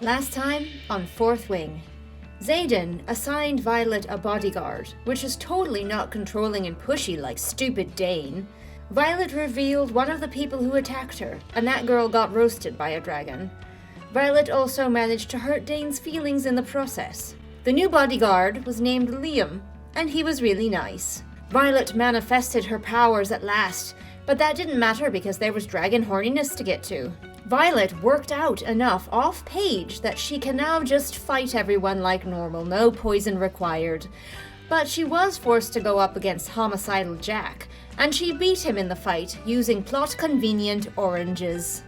Last time on Fourth Wing, Xaden assigned Violet a bodyguard, which is totally not controlling and pushy like stupid Dane. Violet revealed one of the people who attacked her, and that girl got roasted by a dragon. Violet also managed to hurt Dane's feelings in the process. The new bodyguard was named Liam, and he was really nice. Violet manifested her powers at last, but that didn't matter because there was dragon horniness to get to. Violet worked out enough off-page that she can now just fight everyone like normal, no poison required. But she was forced to go up against Homicidal Jack, and she beat him in the fight using plot-convenient oranges.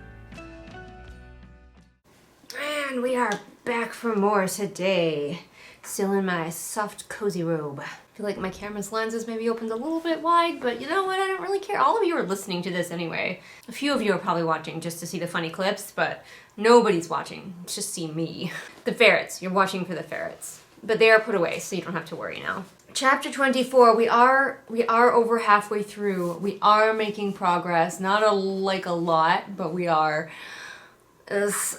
And we are back for more today. Still in my soft, cozy robe. I feel like my camera's lenses maybe opened a little bit wide, but you know what? I don't really care. All of you are listening to this anyway. A few of you are probably watching just to see the funny clips, but nobody's watching. Just see me. The ferrets. You're watching for the ferrets. But they are put away, so you don't have to worry now. Chapter 24, we are over halfway through. We are making progress. Not a lot, but we are.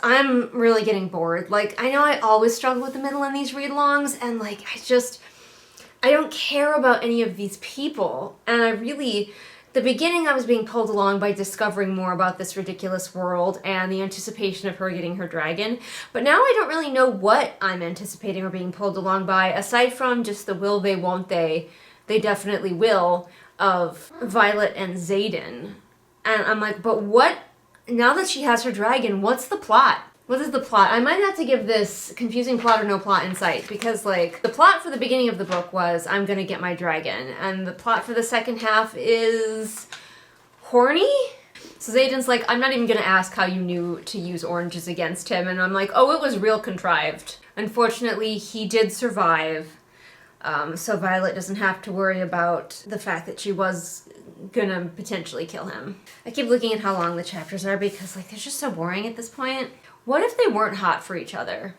I'm really getting bored. Like, I know I always struggle with the middle in these read-alongs, and like, I don't care about any of these people. And the beginning I was being pulled along by discovering more about this ridiculous world and the anticipation of her getting her dragon. But now I don't really know what I'm anticipating or being pulled along by, aside from just the will they, won't they definitely will, of Violet and Xaden. And I'm like, but what? Now that she has her dragon, what's the plot? What is the plot? I might have to give this confusing plot or no plot insight, because like the plot for the beginning of the book was I'm gonna get my dragon, and the plot for the second half is horny? So Xaden's like, I'm not even gonna ask how you knew to use oranges against him, and I'm like, oh, it was real contrived. Unfortunately, he did survive, so Violet doesn't have to worry about the fact that she was gonna potentially kill him. I keep looking at how long the chapters are because like they're just so boring at this point. What if they weren't hot for each other?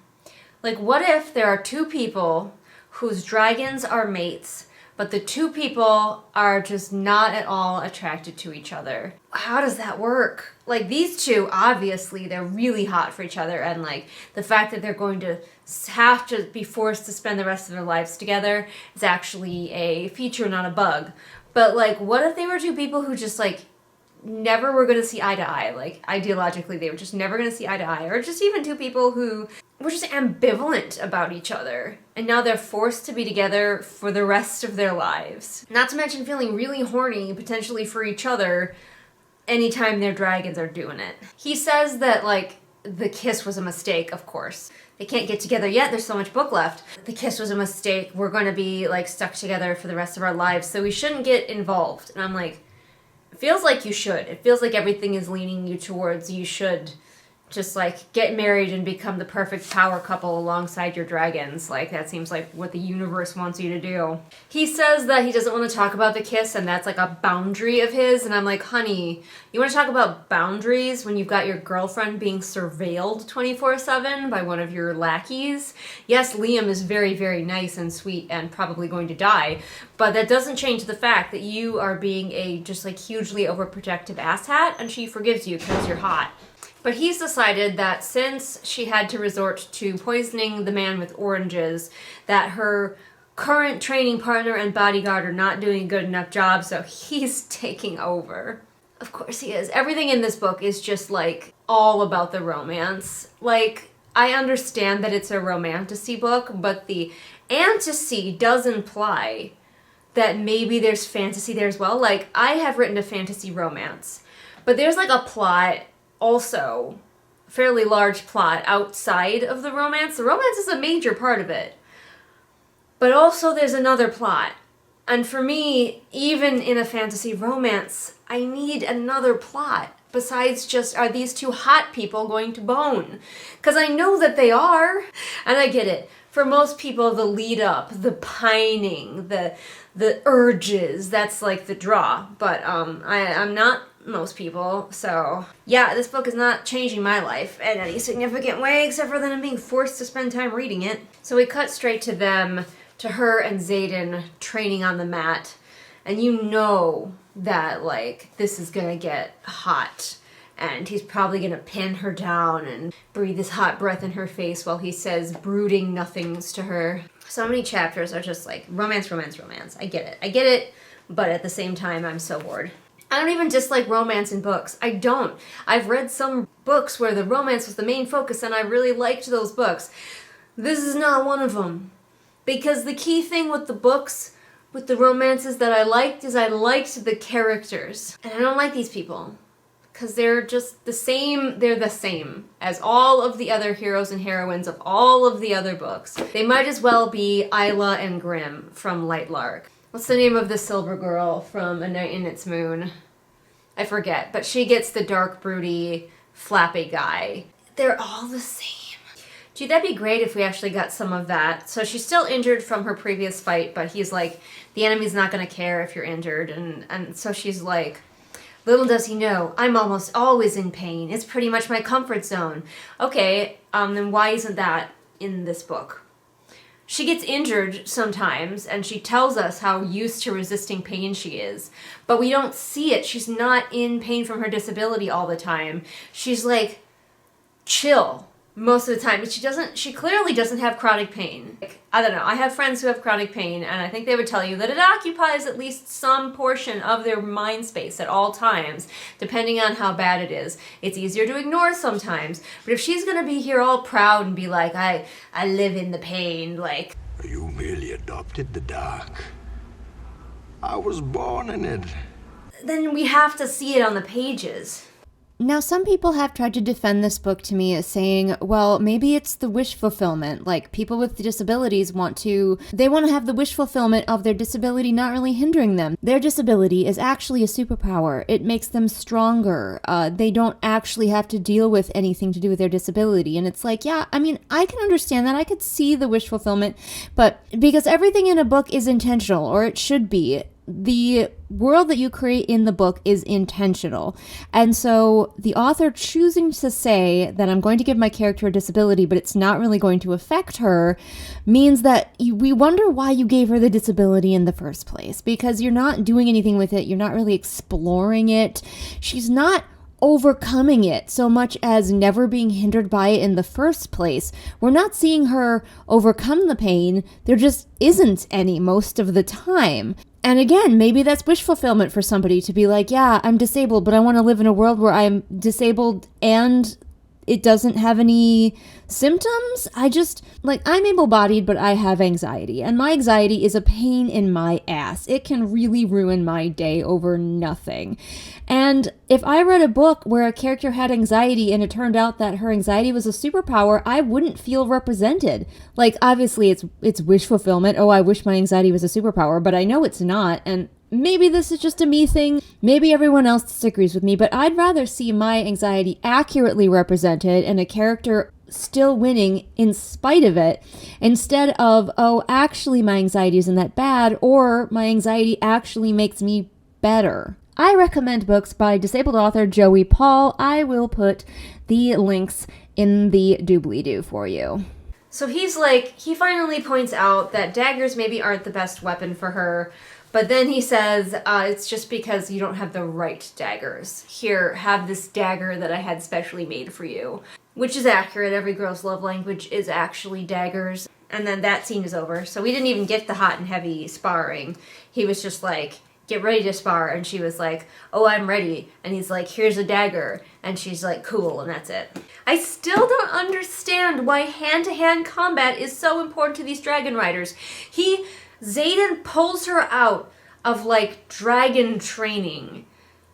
Like, what if there are two people whose dragons are mates, but the two people are just not at all attracted to each other? How does that work? Like, these two, obviously, they're really hot for each other, and like the fact that they're going to have to be forced to spend the rest of their lives together is actually a feature, not a bug. But like, what if they were two people who just like never were going to see eye to eye? Like, ideologically, they were just never going to see eye to eye. Or just even two people who were just ambivalent about each other, and now they're forced to be together for the rest of their lives. Not to mention feeling really horny, potentially for each other, anytime their dragons are doing it. He says that, like, the kiss was a mistake, of course. They can't get together yet, there's so much book left. The kiss was a mistake, we're going to be, like, stuck together for the rest of our lives, so we shouldn't get involved. And I'm like, it feels like you should. It feels like everything is leaning you towards you should just, like, get married and become the perfect power couple alongside your dragons. Like, that seems like what the universe wants you to do. He says that he doesn't want to talk about the kiss, and that's, like, a boundary of his, and I'm like, honey, you want to talk about boundaries when you've got your girlfriend being surveilled 24/7 by one of your lackeys? Yes, Liam is very, very nice and sweet and probably going to die, but that doesn't change the fact that you are being a just, like, hugely overprotective asshat, and she forgives you because you're hot. But he's decided that since she had to resort to poisoning the man with oranges, that her current training partner and bodyguard are not doing a good enough job, so he's taking over. Of course he is. Everything in this book is just, like, all about the romance. Like, I understand that it's a romantasy book, but the antasy does imply that maybe there's fantasy there as well. Like, I have written a fantasy romance, but there's, like, a plot, also fairly large plot outside of the romance. The romance is a major part of it, but also there's another plot. And for me, even in a fantasy romance, I need another plot besides just, are these two hot people going to bone? Because I know that they are, and I get it. For most people, the lead up, the pining, the urges, that's like the draw. But I'm not most people, so yeah, this book is not changing my life in any significant way, except for that I'm being forced to spend time reading it. So we cut straight to them, to her and Xaden training on the mat, and you know that, like, this is gonna get hot. and he's probably gonna pin her down and breathe his hot breath in her face while he says brooding nothings to her. So many chapters are just like romance, romance, romance. I get it, but at the same time, I'm so bored. I don't even dislike romance in books. I don't. I've read some books where the romance was the main focus and I really liked those books. This is not one of them. Because the key thing with the books, with the romances that I liked, is I liked the characters. And I don't like these people. Because they're just the same, they're the same as all of the other heroes and heroines of all of the other books. They might as well be Isla and Grimm from Light Lark. What's the name of the silver girl from A Night in Its Moon? I forget, but she gets the dark, broody, flappy guy. They're all the same. Gee, that'd be great if we actually got some of that. So she's still injured from her previous fight, but he's like, the enemy's not gonna care if you're injured. And so she's like, little does he know, I'm almost always in pain. It's pretty much my comfort zone. Okay, then why isn't that in this book? She gets injured sometimes, and she tells us how used to resisting pain she is. But we don't see it. She's not in pain from her disability all the time. She's like, chill most of the time. But she clearly doesn't have chronic pain. Like, I don't know. I have friends who have chronic pain, and I think they would tell you that it occupies at least some portion of their mind space at all times, depending on how bad it is. It's easier to ignore sometimes. But if she's gonna be here all proud and be like, I live in the pain, like... You merely adopted the dark. I was born in it. Then we have to see it on the pages. Now, some people have tried to defend this book to me as saying, well, maybe it's the wish fulfillment. Like, people with disabilities want to have the wish fulfillment of their disability not really hindering them. Their disability is actually a superpower. It makes them stronger. They don't actually have to deal with anything to do with their disability. And it's like, yeah, I mean, I can understand that. I could see the wish fulfillment, but because everything in a book is intentional, or it should be. The world that you create in the book is intentional. And so the author choosing to say that I'm going to give my character a disability, but it's not really going to affect her, means that we wonder why you gave her the disability in the first place, because you're not doing anything with it. You're not really exploring it. She's not overcoming it so much as never being hindered by it in the first place. We're not seeing her overcome the pain. There just isn't any most of the time. And again, maybe that's wish fulfillment for somebody to be like, yeah, I'm disabled, but I want to live in a world where I'm disabled and it doesn't have any symptoms. I'm able-bodied, but I have anxiety. And my anxiety is a pain in my ass. It can really ruin my day over nothing. And if I read a book where a character had anxiety and it turned out that her anxiety was a superpower, I wouldn't feel represented. Like, obviously, it's wish fulfillment. Oh, I wish my anxiety was a superpower, but I know it's not. And maybe this is just a me thing. Maybe everyone else disagrees with me, but I'd rather see my anxiety accurately represented and a character still winning in spite of it, instead of, oh, actually my anxiety isn't that bad, or my anxiety actually makes me better. I recommend books by disabled author Joey Paul. I will put the links in the doobly-doo for you. So he finally points out that daggers maybe aren't the best weapon for her, but then he says, it's just because you don't have the right daggers. Here, have this dagger that I had specially made for you. Which is accurate. Every girl's love language is actually daggers. And then that scene is over. So we didn't even get the hot and heavy sparring. He was just like, get ready to spar. And she was like, oh, I'm ready. And he's like, here's a dagger. And she's like, cool. And that's it. I still don't understand why hand-to-hand combat is so important to these dragon riders. Xaden pulls her out of like dragon training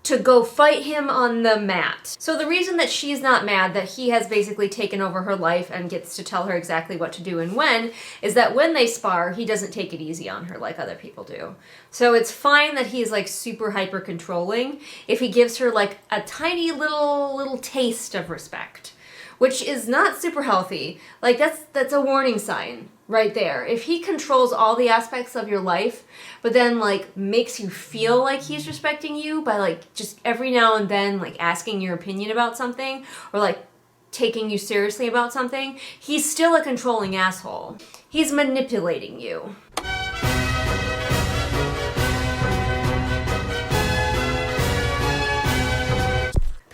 to go fight him on the mat. So the reason that she's not mad that he has basically taken over her life and gets to tell her exactly what to do and when is that when they spar, he doesn't take it easy on her like other people do. So it's fine that he's like super hyper controlling if he gives her like a tiny little taste of respect, which is not super healthy. Like that's a warning sign right there. If he controls all the aspects of your life, but then like makes you feel like he's respecting you by like just every now and then like asking your opinion about something or like taking you seriously about something, he's still a controlling asshole. He's manipulating you.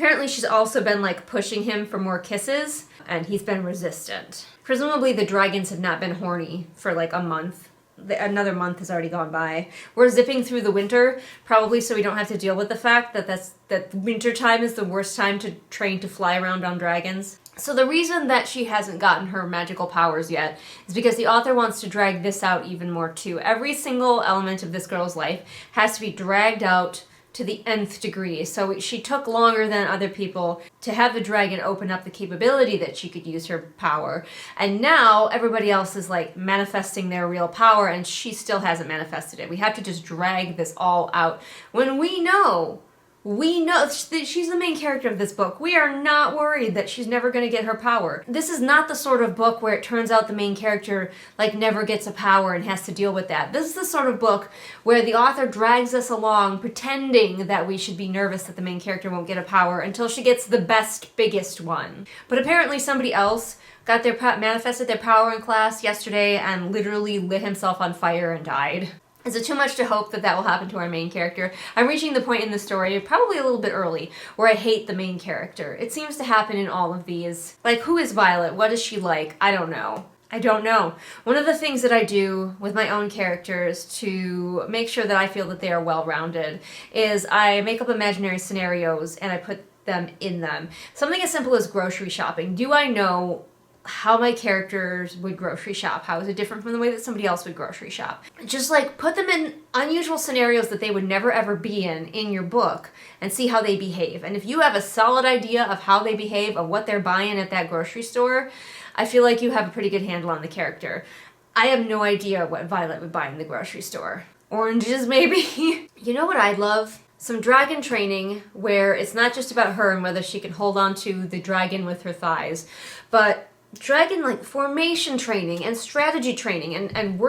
Apparently she's also been like pushing him for more kisses, and he's been resistant. Presumably the dragons have not been horny for like a month. Another month has already gone by. We're zipping through the winter, probably so we don't have to deal with the fact that winter time is the worst time to train to fly around on dragons. So the reason that she hasn't gotten her magical powers yet is because the author wants to drag this out even more too. Every single element of this girl's life has to be dragged out to the nth degree. So she took longer than other people to have the dragon open up the capability that she could use her power. And now everybody else is like manifesting their real power and she still hasn't manifested it. We have to just drag this all out. When we know that she's the main character of this book. We are not worried that she's never going to get her power. This is not the sort of book where it turns out the main character like never gets a power and has to deal with that. This is the sort of book where the author drags us along pretending that we should be nervous that the main character won't get a power until she gets the best, biggest one. But apparently somebody else got manifested their power in class yesterday and literally lit himself on fire and died. Is it too much to hope that that will happen to our main character? I'm reaching the point in the story, probably a little bit early, where I hate the main character. It seems to happen in all of these. Like, who is Violet? What is she like? I don't know. One of the things that I do with my own characters to make sure that I feel that they are well-rounded is I make up imaginary scenarios and I put them in them. Something as simple as grocery shopping. Do I know how my characters would grocery shop? How is it different from the way that somebody else would grocery shop? Just like put them in unusual scenarios that they would never ever be in your book and see how they behave. And if you have a solid idea of how they behave, of what they're buying at that grocery store, I feel like you have a pretty good handle on the character. I have no idea what Violet would buy in the grocery store. Oranges, maybe? You know what I'd love? Some dragon training where it's not just about her and whether she can hold on to the dragon with her thighs, but dragon like formation training and strategy training and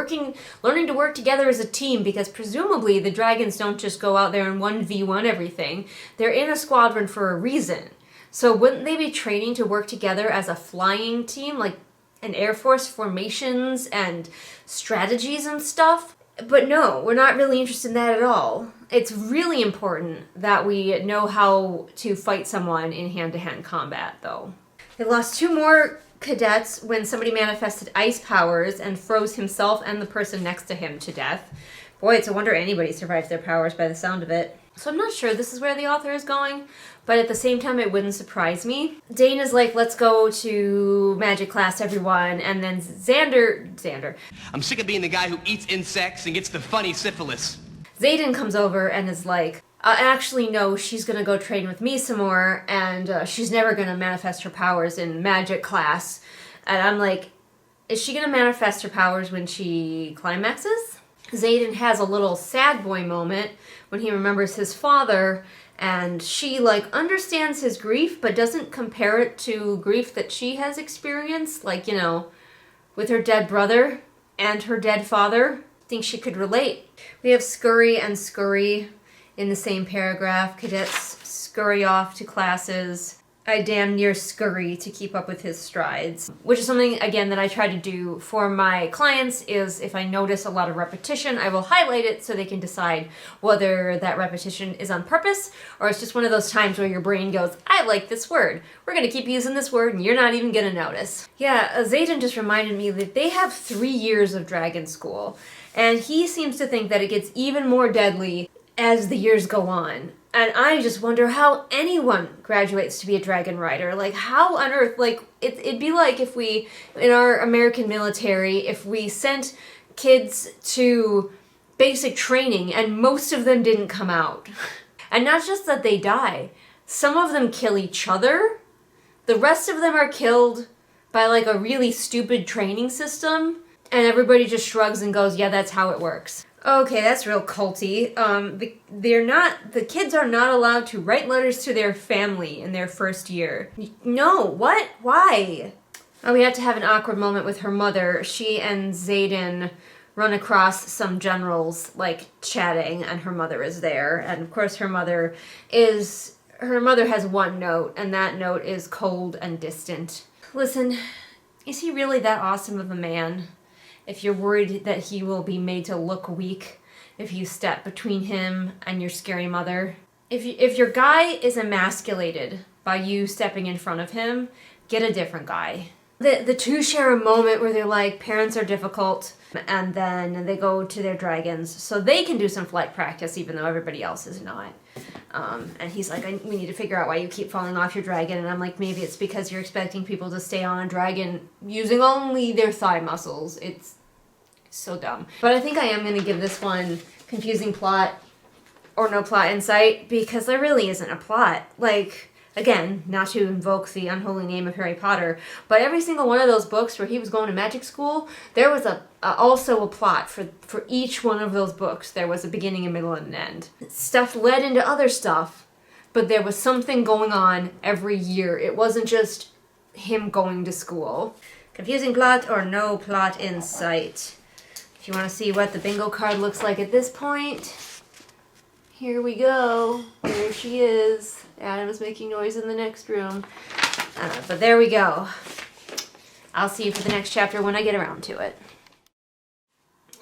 learning to work together as a team, because presumably the dragons don't just go out there and 1v1 everything. They're in a squadron for a reason. So wouldn't they be training to work together as a flying team, like an Air Force formations and strategies and stuff? But no, we're not really interested in that at all. It's really important that we know how to fight someone in hand-to-hand combat, though. They lost 2 more cadets when somebody manifested ice powers and froze himself and the person next to him to death. Boy, it's a wonder anybody survives their powers by the sound of it. So I'm not sure this is where the author is going, but at the same time it wouldn't surprise me. Dane is like, let's go to magic class, everyone, and then Xander. I'm sick of being the guy who eats insects and gets the funny syphilis. Xaden comes over and is like, actually, no, she's gonna go train with me some more, and she's never gonna manifest her powers in magic class. And I'm like, is she gonna manifest her powers when she climaxes? Xaden has a little sad boy moment when he remembers his father, and she, like, understands his grief, but doesn't compare it to grief that she has experienced, like, you know, with her dead brother and her dead father. I think she could relate. We have Scurry and Scurry in the same paragraph. Cadets scurry off to classes. I damn near scurry to keep up with his strides, which is something, again, that I try to do for my clients. Is if I notice a lot of repetition, I will highlight it so they can decide whether that repetition is on purpose or it's just one of those times where your brain goes, I like this word. We're going to keep using this word and you're not even going to notice. Yeah, Xaden just reminded me that they have 3 years of dragon school, and he seems to think that it gets even more deadly as the years go on. And I just wonder how anyone graduates to be a dragon rider. Like, how on earth, like, it'd be like if we, in our American military, if we sent kids to basic training and most of them didn't come out. And not just that they die, some of them kill each other. The rest of them are killed by, like, a really stupid training system. And everybody just shrugs and goes, yeah, that's how it works. Okay, that's real culty. The kids are not allowed to write letters to their family in their first year. No, what? Why? Oh, we had to have an awkward moment with her mother. She and Xaden run across some generals, like, chatting, and her mother is there. And of course her mother has one note, and that note is cold and distant. Listen, is he really that awesome of a man? If you're worried that he will be made to look weak if you step between him and your scary mother. If your guy is emasculated by you stepping in front of him, get a different guy. The two share a moment where they're like, parents are difficult, and then they go to their dragons so they can do some flight practice even though everybody else is not. And he's like, we need to figure out why you keep falling off your dragon. And I'm like, maybe it's because you're expecting people to stay on a dragon using only their thigh muscles. It's so dumb. But I think I am going to give this one confusing plot or no plot insight because there really isn't a plot. Like, again, not to invoke the unholy name of Harry Potter, but every single one of those books where he was going to magic school, there was also a plot for each one of those books. There was a beginning, a middle, and an end. Stuff led into other stuff, but there was something going on every year. It wasn't just him going to school. Confusing plot or no plot in sight. If you want to see what the bingo card looks like at this point, here we go. There she is. Adam is making noise in the next room. But there we go. I'll see you for the next chapter when I get around to it.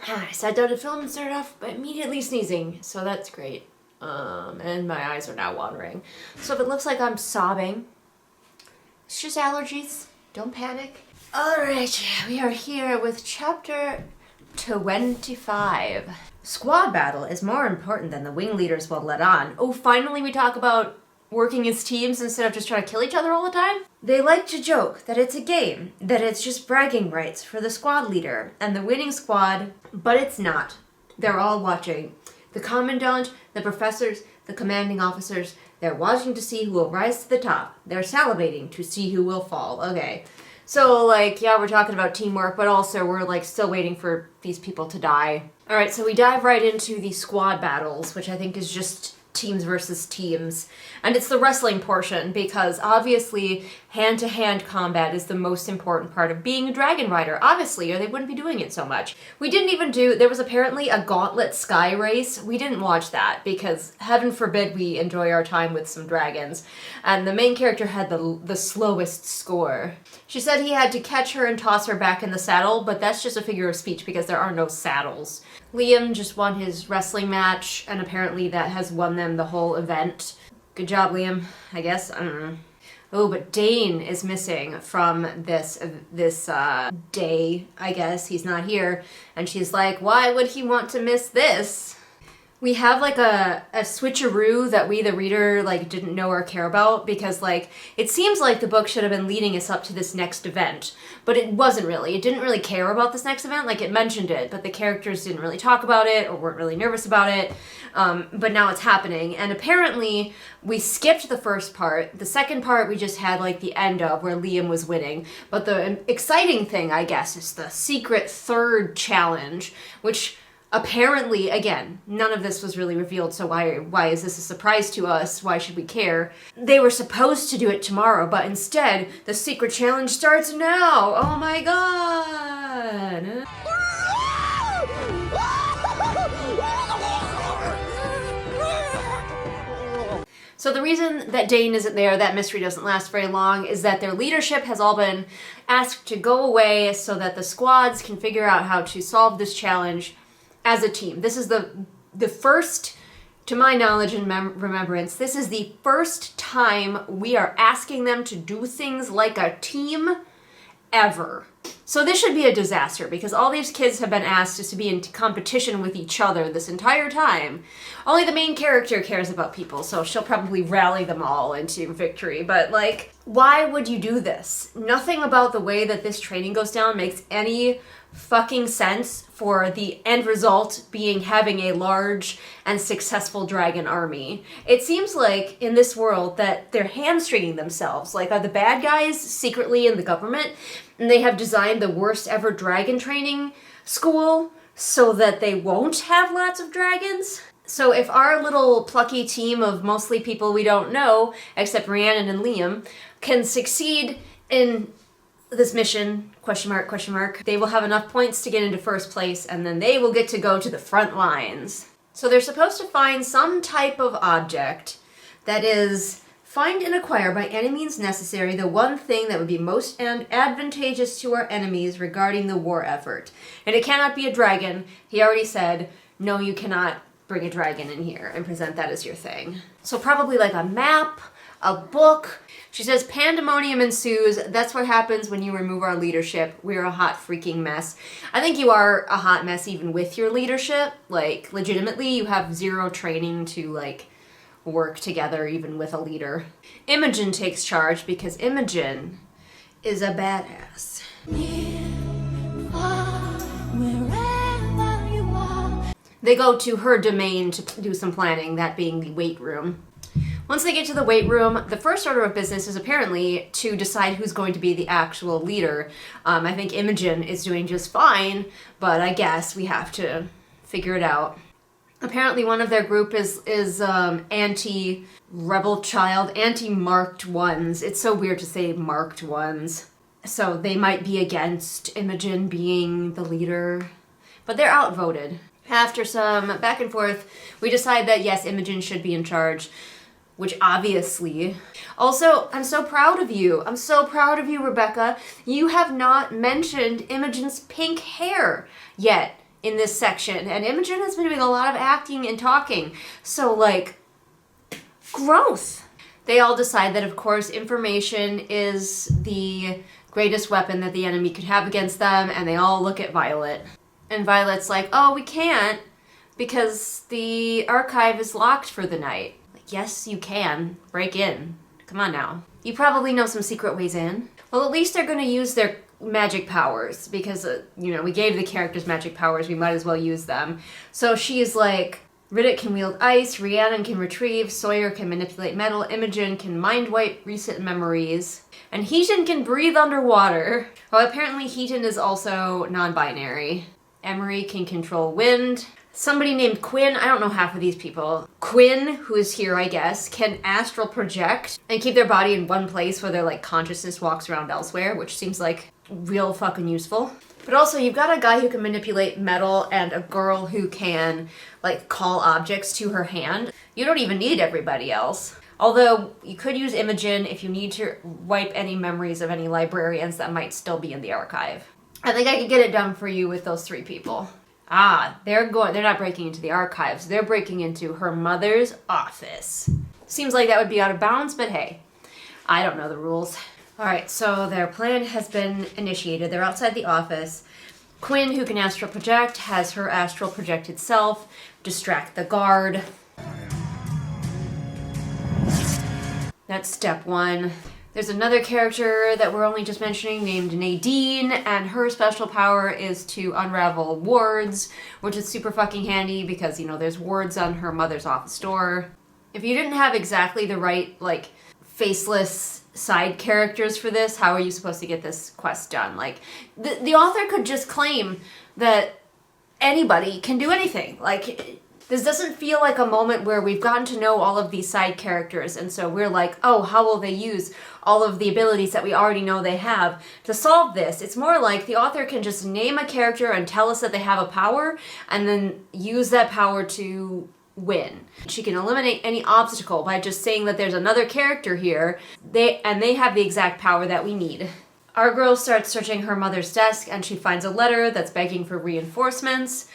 I sat down to film and started off by immediately sneezing, so that's great. And my eyes are now watering. So if it looks like I'm sobbing, it's just allergies. Don't panic. Alright, we are here with chapter 25. Squad battle is more important than the wing leaders will let on. Oh, finally we talk about working as teams instead of just trying to kill each other all the time? They like to joke that it's a game, that it's just bragging rights for the squad leader and the winning squad, but it's not. They're all watching. The commandant, the professors, the commanding officers, they're watching to see who will rise to the top. They're salivating to see who will fall. Okay. So, like, yeah, we're talking about teamwork, but also we're, like, still waiting for these people to die. Alright, so we dive right into the squad battles, which I think is just teams versus teams. And it's the wrestling portion, because obviously hand-to-hand combat is the most important part of being a dragon rider, obviously, or they wouldn't be doing it so much. We didn't even there was apparently a gauntlet sky race. We didn't watch that, because heaven forbid we enjoy our time with some dragons. And the main character had the slowest score. She said he had to catch her and toss her back in the saddle, but that's just a figure of speech because there are no saddles. Liam just won his wrestling match, and apparently that has won them the whole event. Good job, Liam, I guess. I don't know. Oh, but Dane is missing from this day, I guess. He's not here. And she's like, why would he want to miss this? We have, like, a switcheroo that we, the reader, like, didn't know or care about, because, like, it seems like the book should have been leading us up to this next event, but it wasn't really. It didn't really care about this next event. Like, it mentioned it, but the characters didn't really talk about it or weren't really nervous about it, but now it's happening. And apparently, we skipped the first part. The second part, we just had, like, the end of where Liam was winning, but the exciting thing, I guess, is the secret third challenge, which apparently, again, none of this was really revealed, so why is this a surprise to us? Why should we care? They were supposed to do it tomorrow, but instead, the secret challenge starts now! Oh my god! So the reason that Dane isn't there, that mystery doesn't last very long, is that their leadership has all been asked to go away so that the squads can figure out how to solve this challenge as a team. This is the first, to my knowledge and remembrance, this is the first time we are asking them to do things like a team ever. So this should be a disaster, because all these kids have been asked just to be in competition with each other this entire time. Only the main character cares about people, so she'll probably rally them all into victory, but, like, why would you do this? Nothing about the way that this training goes down makes any fucking sense for the end result being having a large and successful dragon army. It seems like in this world that they're hamstringing themselves. Like, are the bad guys secretly in the government and they have designed the worst ever dragon training school so that they won't have lots of dragons? So if our little plucky team of mostly people we don't know, except Rhiannon and Liam, can succeed in this mission, question mark, they will have enough points to get into first place, and then they will get to go to the front lines. So they're supposed to find some type of object that is, find and acquire by any means necessary the one thing that would be most advantageous to our enemies regarding the war effort. And it cannot be a dragon. He already said, no, you cannot bring a dragon in here and present that as your thing. So probably like a map, a book. She says, pandemonium ensues. That's what happens when you remove our leadership. We're a hot freaking mess. I think you are a hot mess even with your leadership. Like, legitimately, you have zero training to, like, work together even with a leader. Imogen takes charge because Imogen is a badass. They go to her domain to do some planning, that being the weight room. Once they get to the weight room, the first order of business is apparently to decide who's going to be the actual leader. I think Imogen is doing just fine, but I guess we have to figure it out. Apparently one of their group is anti-rebel child, anti-marked ones. It's so weird to say marked ones. So they might be against Imogen being the leader, but they're outvoted. After some back and forth, we decide that yes, Imogen should be in charge. Which obviously... Also, I'm so proud of you. I'm so proud of you, Rebecca. You have not mentioned Imogen's pink hair yet in this section. And Imogen has been doing a lot of acting and talking. So, like, growth. They all decide that, of course, information is the greatest weapon that the enemy could have against them. And they all look at Violet. And Violet's like, oh, we can't because the archive is locked for the night. Yes, you can. Break in. Come on now. You probably know some secret ways in. Well, at least they're going to use their magic powers because, we gave the characters magic powers. We might as well use them. So she's like, Riddick can wield ice, Rhiannon can retrieve, Sawyer can manipulate metal, Imogen can mind wipe recent memories, and Heaton can breathe underwater. Well, apparently Heaton is also non-binary. Emery can control wind. Somebody named Quinn, I don't know half of these people. Quinn, who is here, I guess, can astral project and keep their body in one place where their, like, consciousness walks around elsewhere, which seems, like, real fucking useful. But also, you've got a guy who can manipulate metal and a girl who can, like, call objects to her hand. You don't even need everybody else. Although, you could use Imogen if you need to wipe any memories of any librarians that might still be in the archive. I think I could get it done for you with those 3 people. They're not breaking into the archives. They're breaking into her mother's office. Seems like that would be out of bounds, but hey, I don't know the rules. All right, so their plan has been initiated. They're outside the office. Quinn, who can astral project, has her astral projected self distract the guard. That's step 1. There's another character that we're only just mentioning named Nadine, and her special power is to unravel wards, which is super fucking handy because, there's wards on her mother's office door. If you didn't have exactly the right, like, faceless side characters for this, how are you supposed to get this quest done? Like, the author could just claim that anybody can do anything. Like, this doesn't feel like a moment where we've gotten to know all of these side characters, and so we're like, oh, how will they use all of the abilities that we already know they have to solve this? It's more like the author can just name a character and tell us that they have a power, and then use that power to win. She can eliminate any obstacle by just saying that there's another character here, they have the exact power that we need. Our girl starts searching her mother's desk, and she finds a letter that's begging for reinforcements.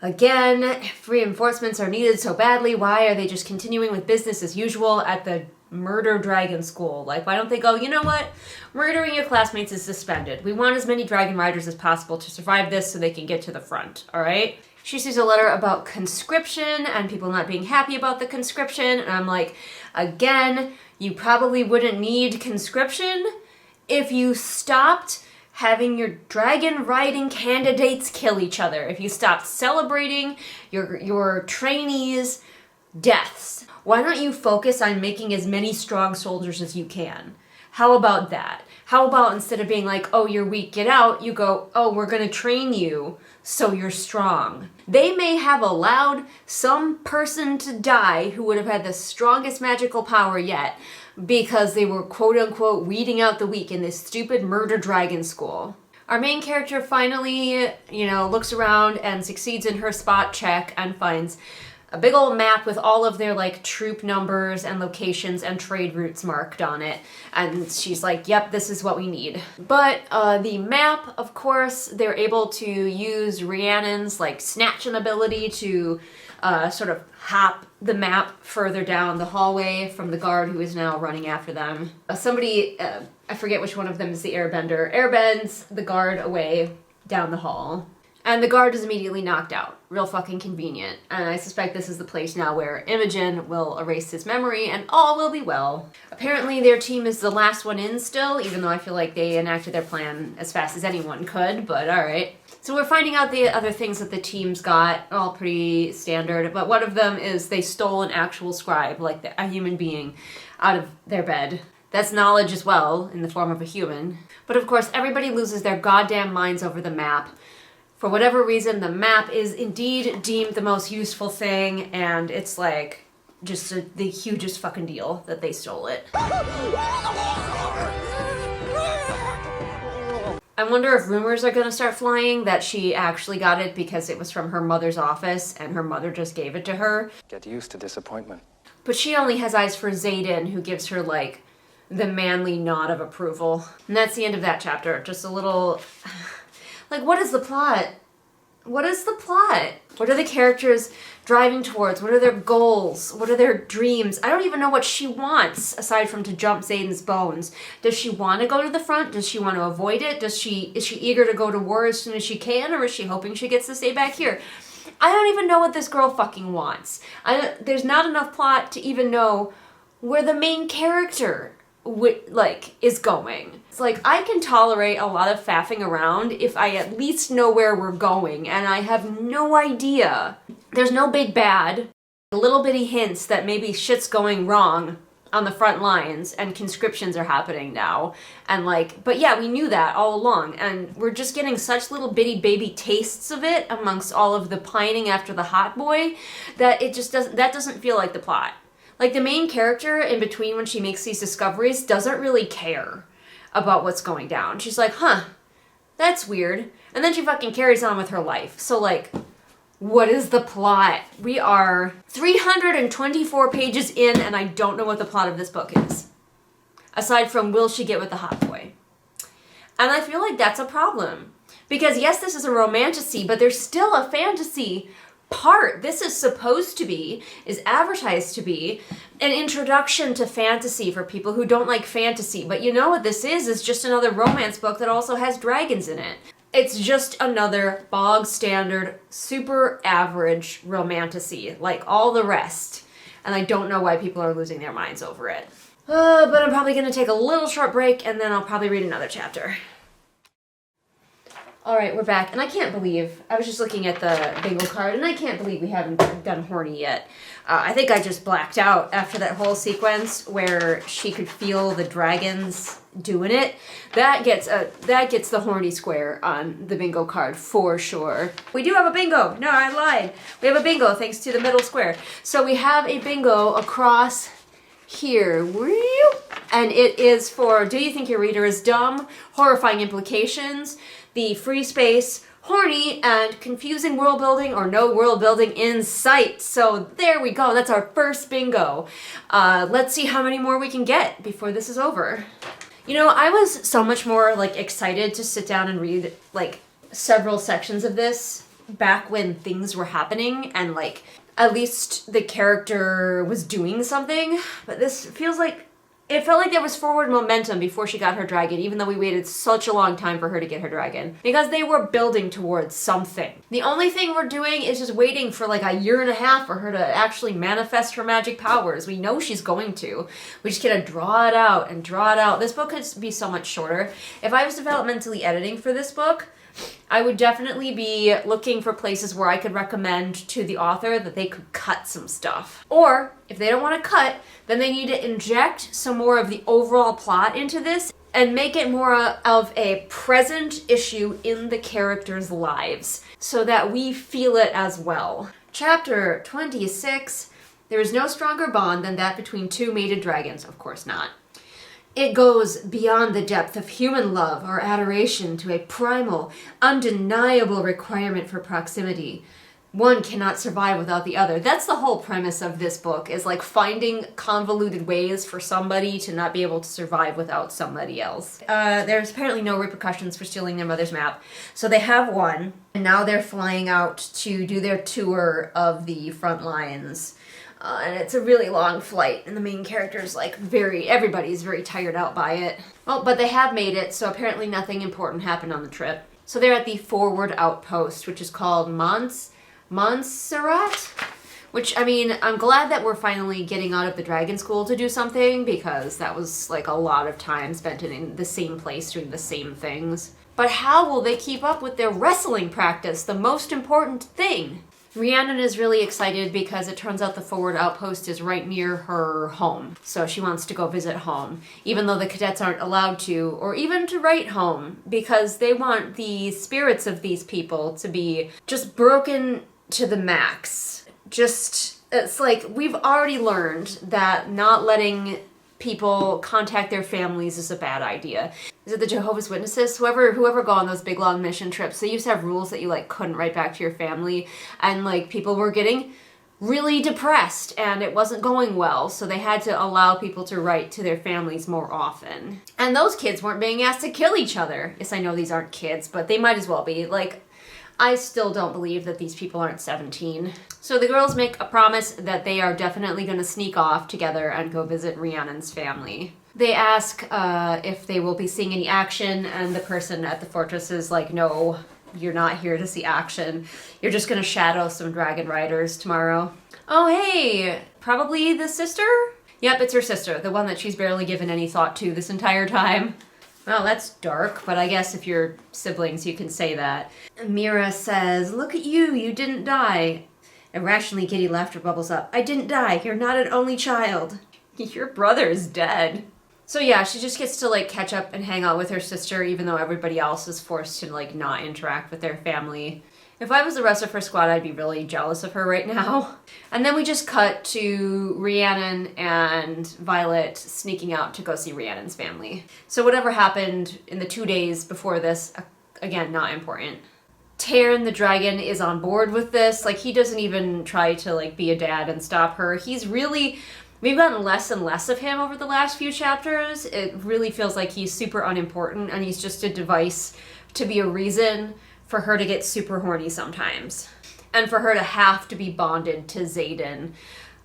Again, if reinforcements are needed so badly, why are they just continuing with business as usual at the murder dragon school? Like, why don't they go, you know what? Murdering your classmates is suspended. We want as many dragon riders as possible to survive this so they can get to the front, all right? She sees a letter about conscription and people not being happy about the conscription, and I'm like, again, you probably wouldn't need conscription if you stopped having your dragon riding candidates kill each other. If you stopped celebrating your trainees' deaths. Why don't you focus on making as many strong soldiers as you can? How about that? How about instead of being like, oh, you're weak, get out, you go, oh, we're going to train you so you're strong. They may have allowed some person to die who would have had the strongest magical power yet, because they were quote-unquote weeding out the weak in this stupid murder dragon school. Our main character finally, looks around and succeeds in her spot check and finds a big old map with all of their, like, troop numbers and locations and trade routes marked on it. And she's like, yep, this is what we need. But the map, of course, they're able to use Rhiannon's, like, snatching ability to sort of hop the map further down the hallway from the guard who is now running after them. Somebody, I forget which one of them is the airbender, airbends the guard away down the hall. And the guard is immediately knocked out. Real fucking convenient. And I suspect this is the place now where Imogen will erase his memory and all will be well. Apparently their team is the last one in still, even though I feel like they enacted their plan as fast as anyone could, but alright. So we're finding out the other things that the team's got, all pretty standard, but one of them is they stole an actual scribe, like a human being, out of their bed. That's knowledge as well, in the form of a human. But of course, everybody loses their goddamn minds over the map. For whatever reason, the map is indeed deemed the most useful thing, and it's like just the hugest fucking deal that they stole it. I wonder if rumors are gonna start flying that she actually got it because it was from her mother's office and her mother just gave it to her. Get used to disappointment. But she only has eyes for Xaden, who gives her like the manly nod of approval. And that's the end of that chapter. Just a little... Like, what is the plot? What is the plot? What are the characters driving towards? What are their goals? What are their dreams? I don't even know what she wants, aside from to jump Xaden's bones. Does she want to go to the front? Does she want to avoid it? Is she eager to go to war as soon as she can? Or is she hoping she gets to stay back here? I don't even know what this girl fucking wants. There's not enough plot to even know where the main character is going. It's like, I can tolerate a lot of faffing around if I at least know where we're going, and I have no idea. There's no big bad. Little bitty hints that maybe shit's going wrong on the front lines and conscriptions are happening now. And like, but yeah, we knew that all along, and we're just getting such little bitty baby tastes of it amongst all of the pining after the hot boy that it just doesn't feel like the plot. Like, the main character, in between when she makes these discoveries, doesn't really care about what's going down. She's like, huh, that's weird. And then she fucking carries on with her life. So, like, what is the plot? We are 324 pages in, and I don't know what the plot of this book is. Aside from, will she get with the hot boy? And I feel like that's a problem. Because, yes, this is a romantasy, but there's still a fantasy part. This is supposed to be, is advertised to be, an introduction to fantasy for people who don't like fantasy. But you know what this is just another romance book that also has dragons in it. It's just another bog standard, super average romantasy, like all the rest. And I don't know why people are losing their minds over it. But I'm probably going to take a little short break and then I'll probably read another chapter. Alright, we're back, and I can't believe, I was just looking at the bingo card, and I can't believe we haven't done horny yet. I think I just blacked out after that whole sequence where she could feel the dragons doing it. That gets the horny square on the bingo card, for sure. We do have a bingo! No, I lied. We have a bingo, thanks to the middle square. So we have a bingo across here, and it is for, do you think your reader is dumb? Horrifying implications. The free space, horny, and confusing world building or no world building in sight. So there we go. That's our first bingo. Let's see how many more we can get before this is over. You know, I was so much more like excited to sit down and read like several sections of this back when things were happening and like at least the character was doing something. But this feels like it felt like there was forward momentum before she got her dragon, even though we waited such a long time for her to get her dragon. Because they were building towards something. The only thing we're doing is just waiting for like a year and a half for her to actually manifest her magic powers. We know she's going to. We just gotta draw it out and draw it out. This book could be so much shorter. If I was developmentally editing for this book, I would definitely be looking for places where I could recommend to the author that they could cut some stuff. Or, if they don't want to cut, then they need to inject some more of the overall plot into this and make it more of a present issue in the characters' lives so that we feel it as well. Chapter 26, there is no stronger bond than that between two mated dragons. Of course not. It goes beyond the depth of human love or adoration to a primal, undeniable requirement for proximity. one cannot survive without the other. That's the whole premise of this book, is like finding convoluted ways for somebody to not be able to survive without somebody else. There's apparently no repercussions for stealing their mother's map. So they have one, and now they're flying out to do their tour of the front lines. And it's a really long flight, and the main character's like everybody's very tired out by it. Well, but they have made it, so apparently nothing important happened on the trip. So they're at the forward outpost, which is called Montserrat, which, I mean, I'm glad that we're finally getting out of the dragon school to do something, because that was like a lot of time spent in the same place doing the same things. But how will they keep up with their wrestling practice, the most important thing? Rhiannon is really excited because it turns out the forward outpost is right near her home. So she wants to go visit home, even though the cadets aren't allowed to, or even to write home, because they want the spirits of these people to be just broken to the max. It's like, we've already learned that not letting people contact their families is a bad idea. Is it the Jehovah's Witnesses? Whoever go on those big long mission trips, they used to have rules that you like couldn't write back to your family, and like people were getting really depressed and it wasn't going well, so they had to allow people to write to their families more often. And those kids weren't being asked to kill each other. Yes, I know these aren't kids, but they might as well be. Like, I still don't believe that these people aren't 17. So the girls make a promise that they are definitely going to sneak off together and go visit Rhiannon's family. They ask if they will be seeing any action, and the person at the fortress is like, no, you're not here to see action. You're just going to shadow some dragon riders tomorrow. Oh, hey, probably the sister? Yep, it's her sister, the one that she's barely given any thought to this entire time. Well, that's dark, but I guess if you're siblings, you can say that. Mira says, look at you, you didn't die. Irrationally, giddy laughter bubbles up. I didn't die, you're not an only child. Your brother is dead. So yeah, she just gets to like catch up and hang out with her sister, even though everybody else is forced to like not interact with their family. If I was the rest of her squad, I'd be really jealous of her right now. And then we just cut to Rhiannon and Violet sneaking out to go see Rhiannon's family. So whatever happened in the 2 days before this, again, not important. Tairn the dragon is on board with this. Like, he doesn't even try to like be a dad and stop her. We've gotten less and less of him over the last few chapters. It really feels like he's super unimportant, and he's just a device to be a reason for her to get super horny sometimes, and for her to have to be bonded to Xaden.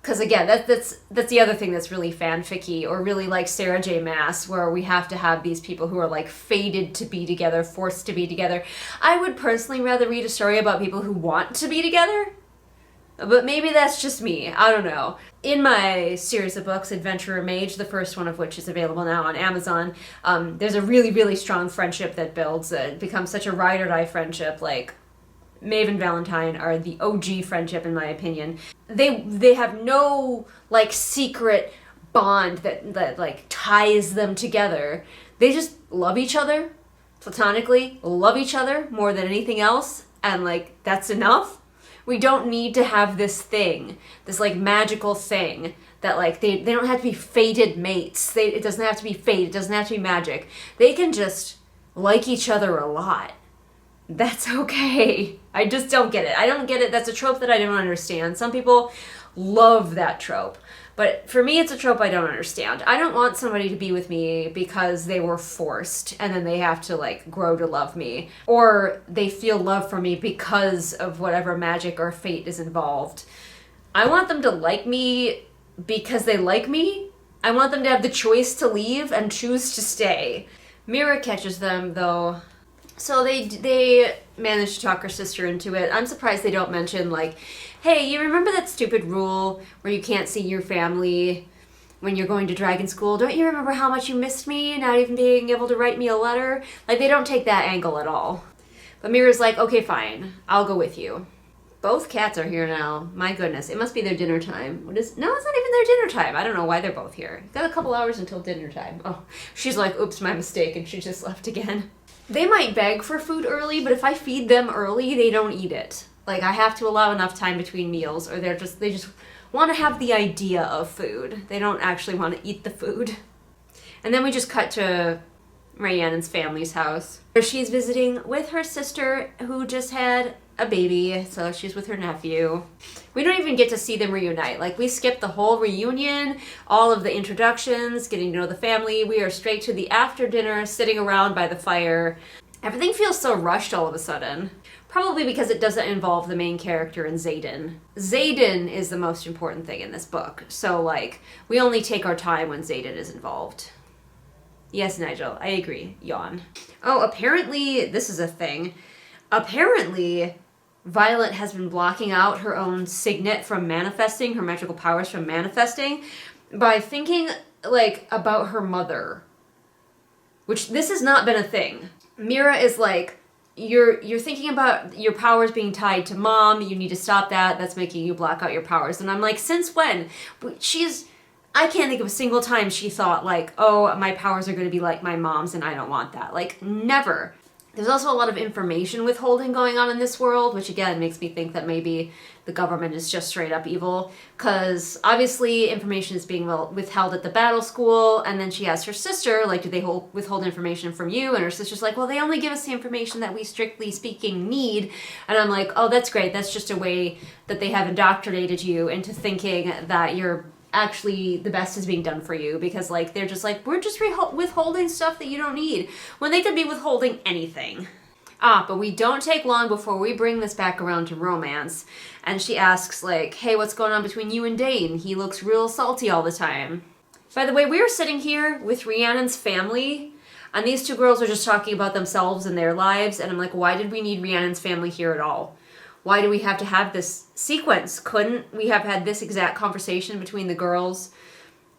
Because again, that's the other thing that's really fanficky, or really like Sarah J. Maas, where we have to have these people who are like fated to be together, forced to be together. I would personally rather read a story about people who want to be together, but maybe that's just me. I don't know. In my series of books, Adventurer Mage, the first one of which is available now on Amazon, there's a really, really strong friendship that builds. It becomes such a ride-or-die friendship. Like, Maeve and Valentine are the OG friendship, in my opinion. They have no, like, secret bond that like, ties them together. They just love each other, platonically, love each other more than anything else, and, like, that's enough. We don't need to have this thing, this like magical thing that like they don't have to be fated mates. It doesn't have to be fate. It doesn't have to be magic. They can just like each other a lot. That's okay. I just don't get it. I don't get it. That's a trope that I don't understand. Some people love that trope. But for me, it's a trope I don't understand. I don't want somebody to be with me because they were forced and then they have to like grow to love me. Or they feel love for me because of whatever magic or fate is involved. I want them to like me because they like me. I want them to have the choice to leave and choose to stay. Mira catches them though. So they manage to talk her sister into it. I'm surprised they don't mention like, hey, you remember that stupid rule where you can't see your family when you're going to dragon school? Don't you remember how much you missed me, not even being able to write me a letter? Like, they don't take that angle at all. But Mira's like, okay, fine, I'll go with you. Both cats are here now. My goodness, it must be their dinner time. No, it's not even their dinner time. I don't know why they're both here. Got a couple hours until dinner time. Oh, she's like, oops, my mistake, and she just left again. They might beg for food early, but if I feed them early, they don't eat it. Like, I have to allow enough time between meals, or they just want to have the idea of food. They don't actually want to eat the food. And then we just cut to Rhiannon's family's house, where she's visiting with her sister who just had a baby, so she's with her nephew. We don't even get to see them reunite. Like, we skipped the whole reunion, all of the introductions, getting to know the family. We are straight to the after dinner, sitting around by the fire. Everything feels so rushed all of a sudden. Probably because it doesn't involve the main character in Xaden. Xaden is the most important thing in this book. So, like, we only take our time when Xaden is involved. Yes, Nigel, I agree. Yawn. Oh, apparently, this is a thing. Apparently, Violet has been blocking out her own signet from manifesting, her magical powers from manifesting, by thinking, like, about her mother. Which, this has not been a thing. Mira is like, you're thinking about your powers being tied to mom, you need to stop that, that's making you block out your powers. And I'm like, since when? I can't think of a single time she thought, like, oh, my powers are going to be like my mom's and I don't want that. Like, never. There's also a lot of information withholding going on in this world, which again makes me think that maybe the government is just straight up evil. Because obviously information is being withheld at the battle school, and then she asks her sister, like, do they withhold information from you? And her sister's like, well, they only give us the information that we strictly speaking need. And I'm like, oh, that's great. That's just a way that they have indoctrinated you into thinking that you're actually the best is being done for you, because like they're just like, we're just withholding stuff that you don't need, when they could be withholding anything. But we don't take long before we bring this back around to romance, and she asks like, hey, what's going on between you and Dane? He looks real salty all the time. By the way, we are sitting here with Rhiannon's family, and these two girls are just talking about themselves and their lives, and I'm like, why did we need Rhiannon's family here at all? Why do we have to have this sequence? Couldn't we have had this exact conversation between the girls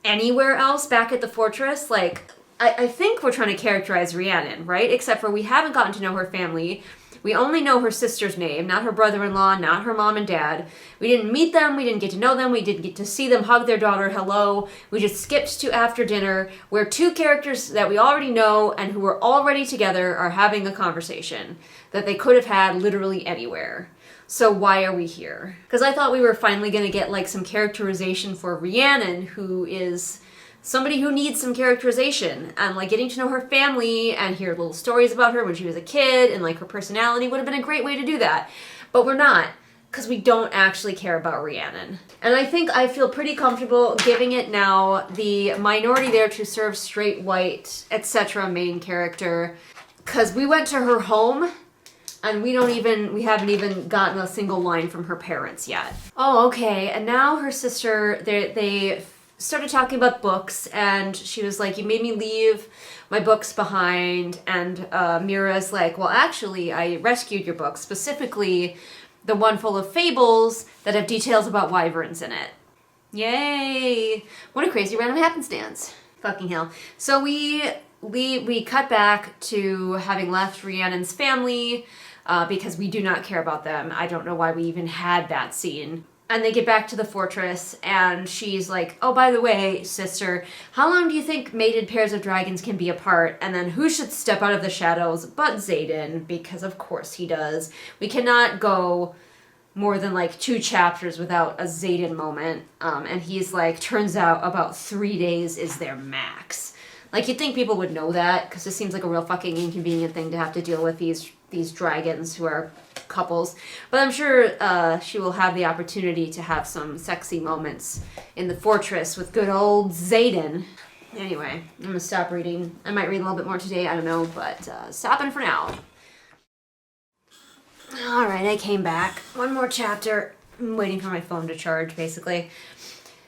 anywhere else back at the fortress? Like, I think we're trying to characterize Rhiannon, right? Except for we haven't gotten to know her family. We only know her sister's name, not her brother-in-law, not her mom and dad. We didn't meet them, we didn't get to know them, we didn't get to see them hug their daughter hello. We just skipped to after dinner, where two characters that we already know and who were already together are having a conversation that they could have had literally anywhere. So why are we here? Because I thought we were finally going to get like some characterization for Rhiannon, who is somebody who needs some characterization, and like getting to know her family and hear little stories about her when she was a kid and like her personality would have been a great way to do that. But we're not, because we don't actually care about Rhiannon. And I think I feel pretty comfortable giving it now the minority there to serve straight white, etc. main character, because we went to her home and we haven't even gotten a single line from her parents yet. Oh, okay, and now her sister, they started talking about books, and she was like, you made me leave my books behind, and Mira's like, well, actually, I rescued your books, specifically the one full of fables that have details about wyverns in it. Yay! What a crazy random happenstance. Fucking hell. So we cut back to having left Rhiannon's family, because we do not care about them. I don't know why we even had that scene. And they get back to the fortress, and she's like, oh, by the way, sister, how long do you think mated pairs of dragons can be apart? And then who should step out of the shadows but Xaden? Because of course he does. We cannot go more than like 2 chapters without a Xaden moment. And he's like, turns out about 3 days is their max. Like, you'd think people would know that, because it seems like a real fucking inconvenient thing to have to deal with these dragons who are couples. But I'm sure she will have the opportunity to have some sexy moments in the fortress with good old Xaden. Anyway, I'm gonna stop reading. I might read a little bit more today, I don't know, but stopping for now. Alright, I came back. One more chapter. I'm waiting for my phone to charge, basically.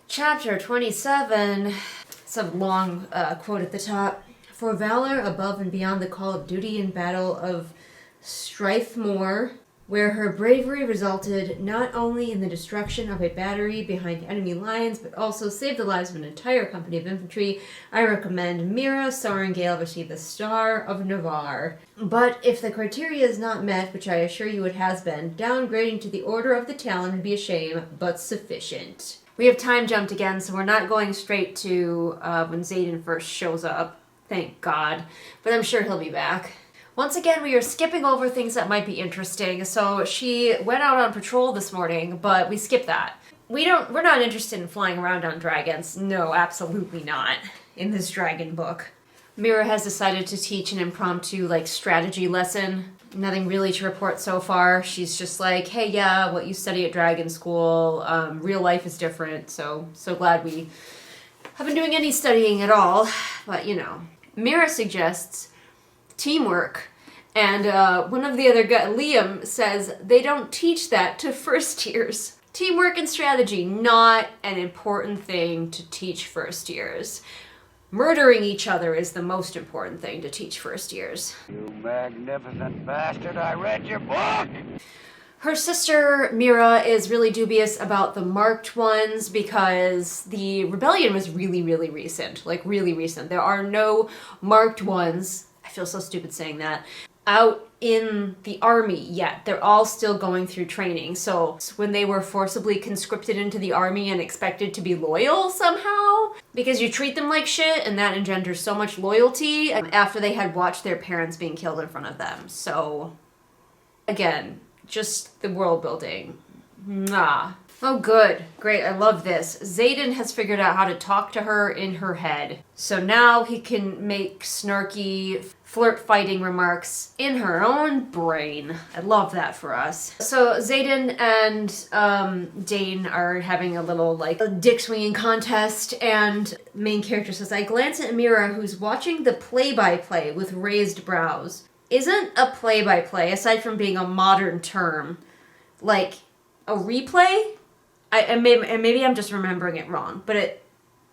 Chapter 27. It's a long quote at the top. For valor above and beyond the call of duty in battle of Strathmore, where her bravery resulted not only in the destruction of a battery behind enemy lines, but also saved the lives of an entire company of infantry, I recommend Mira Sorengale receive the Star of Navarre. But if the criteria is not met, which I assure you it has been, downgrading to the Order of the Talon would be a shame, but sufficient. We have time jumped again, so we're not going straight to when Xaden first shows up. Thank God. But I'm sure he'll be back. Once again, we are skipping over things that might be interesting. So she went out on patrol this morning, but we skipped that. We're not interested in flying around on dragons. No, absolutely not. In this dragon book. Mira has decided to teach an impromptu, like, strategy lesson. Nothing really to report so far. She's just like, hey, yeah, what you study at Dragon School, real life is different, so glad we haven't been doing any studying at all. But, you know. Mira suggests teamwork. And one of the other guys, Liam, says they don't teach that to first years. Teamwork and strategy, not an important thing to teach first years. Murdering each other is the most important thing to teach first years. You magnificent bastard, I read your book! Her sister, Mira, is really dubious about the marked ones because the rebellion was really, really recent. Like, really recent. There are no marked ones, I feel so stupid saying that, out in the army yet. They're all still going through training. So when they were forcibly conscripted into the army and expected to be loyal somehow, because you treat them like shit and that engenders so much loyalty after they had watched their parents being killed in front of them. So again, just the world building. Mwah. Oh good, great, I love this. Xaden has figured out how to talk to her in her head. So now he can make snarky flirt-fighting remarks in her own brain. I love that for us. So Xaden and Dane are having a little, like, a dick-swinging contest, and main character says, I glance at Mira, who's watching the play-by-play with raised brows. Isn't a play-by-play, aside from being a modern term, like a replay? Maybe I'm just remembering it wrong, but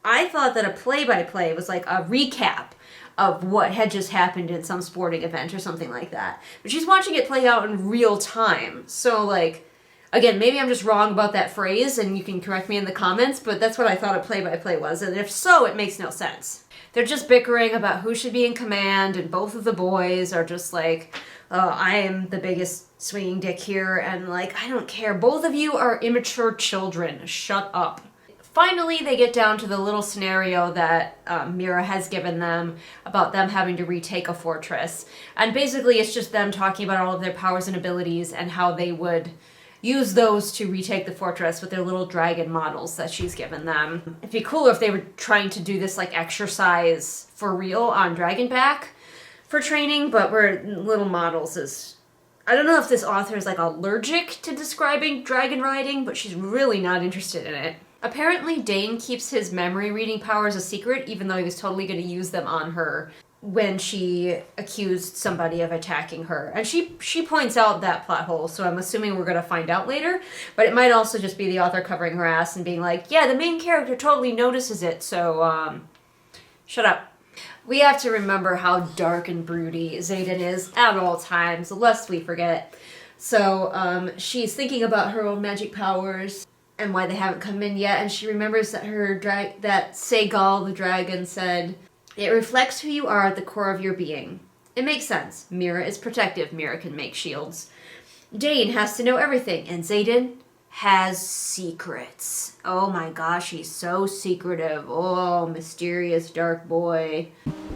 I thought that a play-by-play was like a recap of what had just happened in some sporting event or something like that. But she's watching it play out in real time. So, like, again, maybe I'm just wrong about that phrase, and you can correct me in the comments, but that's what I thought a play-by-play was, and if so, it makes no sense. They're just bickering about who should be in command, and both of the boys are just like, oh, I am the biggest swinging dick here, and like, I don't care. Both of you are immature children. Shut up. Finally, they get down to the little scenario that Mira has given them about them having to retake a fortress. And basically, it's just them talking about all of their powers and abilities and how they would use those to retake the fortress with their little dragon models that she's given them. It'd be cooler if they were trying to do this, like, exercise for real on Dragonback for training, but we're little models is... I don't know if this author is, like, allergic to describing dragon riding, but she's really not interested in it. Apparently, Dane keeps his memory reading powers a secret, even though he was totally going to use them on her when she accused somebody of attacking her. And she points out that plot hole, so I'm assuming we're going to find out later. But it might also just be the author covering her ass and being like, yeah, the main character totally notices it, so, shut up. We have to remember how dark and broody Xaden is at all times, lest we forget. So, she's thinking about her own magic powers and why they haven't come in yet, and she remembers that that Seagal the dragon said, it reflects who you are at the core of your being. It makes sense. Mira is protective. Mira can make shields. Dane has to know everything, and Xaden has secrets. Oh my gosh, he's so secretive. Oh, mysterious dark boy.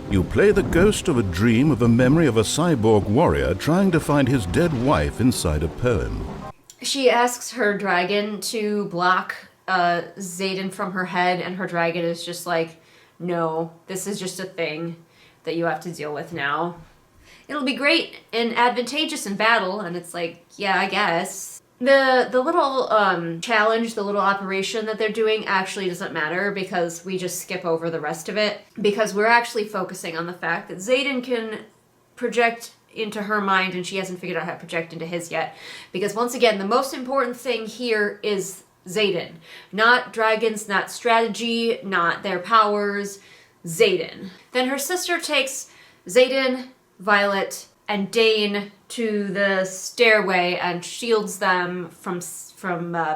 You play the ghost of a dream of a memory of a cyborg warrior trying to find his dead wife inside a poem. She asks her dragon to block Xaden from her head, and her dragon is just like, no, this is just a thing that you have to deal with now. It'll be great and advantageous in battle, and it's like, yeah, I guess. The little challenge, the little operation that they're doing actually doesn't matter because we just skip over the rest of it, because we're actually focusing on the fact that Xaden can project into her mind, and she hasn't figured out how to project into his yet. Because once again, the most important thing here is Xaden. Not dragons, not strategy, not their powers. Xaden. Then her sister takes Xaden, Violet, and Dane to the stairway and shields them from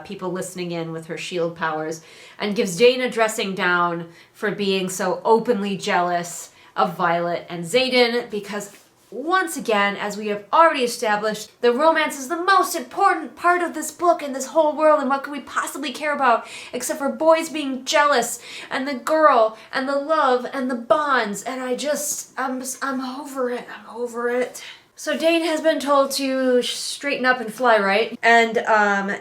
people listening in with her shield powers, and gives Dane a dressing down for being so openly jealous of Violet and Xaden, because once again, as we have already established, the romance is the most important part of this book and this whole world, and what could we possibly care about except for boys being jealous, and the girl, and the love, and the bonds, and I'm over it. I'm over it. So Dane has been told to straighten up and fly right, and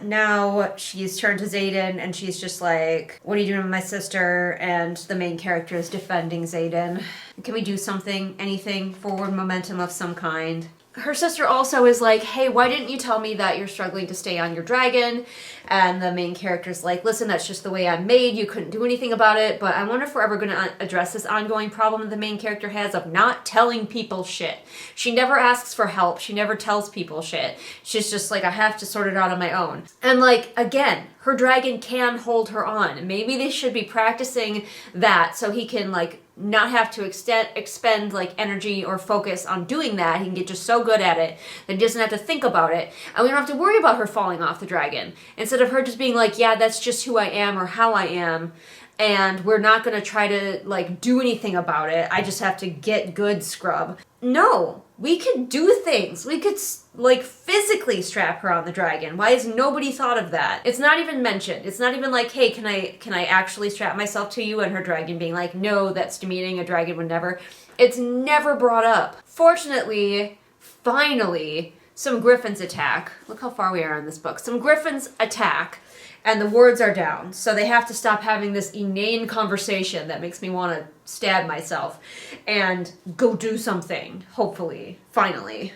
now she's turned to Xaden, and she's just like, what are you doing with my sister? And the main character is defending Xaden. Can we do something, anything, forward momentum of some kind? Her sister also is like, hey, why didn't you tell me that you're struggling to stay on your dragon? And the main character's like, listen, that's just the way I'm made. You couldn't do anything about it. But I wonder if we're ever going to address this ongoing problem that the main character has of not telling people shit. She never asks for help. She never tells people shit. She's just like, I have to sort it out on my own. And like, again, her dragon can hold her on. Maybe they should be practicing that so he can like not have to expend like energy or focus on doing that. He can get just so good at it that he doesn't have to think about it, and we don't have to worry about her falling off the dragon, instead of her just being like, yeah, that's just who I am or how I am, and we're not going to try to like do anything about it. I just have to get good, scrub. No, we could do things. We could like physically strap her on the dragon. Why has nobody thought of that? It's not even mentioned. It's not even like, hey, can I actually strap myself to you? And her dragon being like, no, that's demeaning. A dragon would never. It's never brought up. Fortunately, finally, some griffins attack. Look how far we are in this book. Some griffins attack, and the words are down. So they have to stop having this inane conversation that makes me want to stab myself and go do something, hopefully, finally.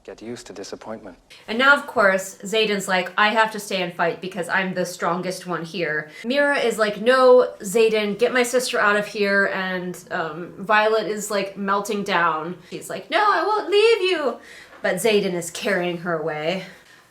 Get used to disappointment. And now, of course, Xaden's like, I have to stay and fight because I'm the strongest one here. Mira is like, no, Xaden, get my sister out of here. And Violet is like melting down. She's like, no, I won't leave you. But Xaden is carrying her away.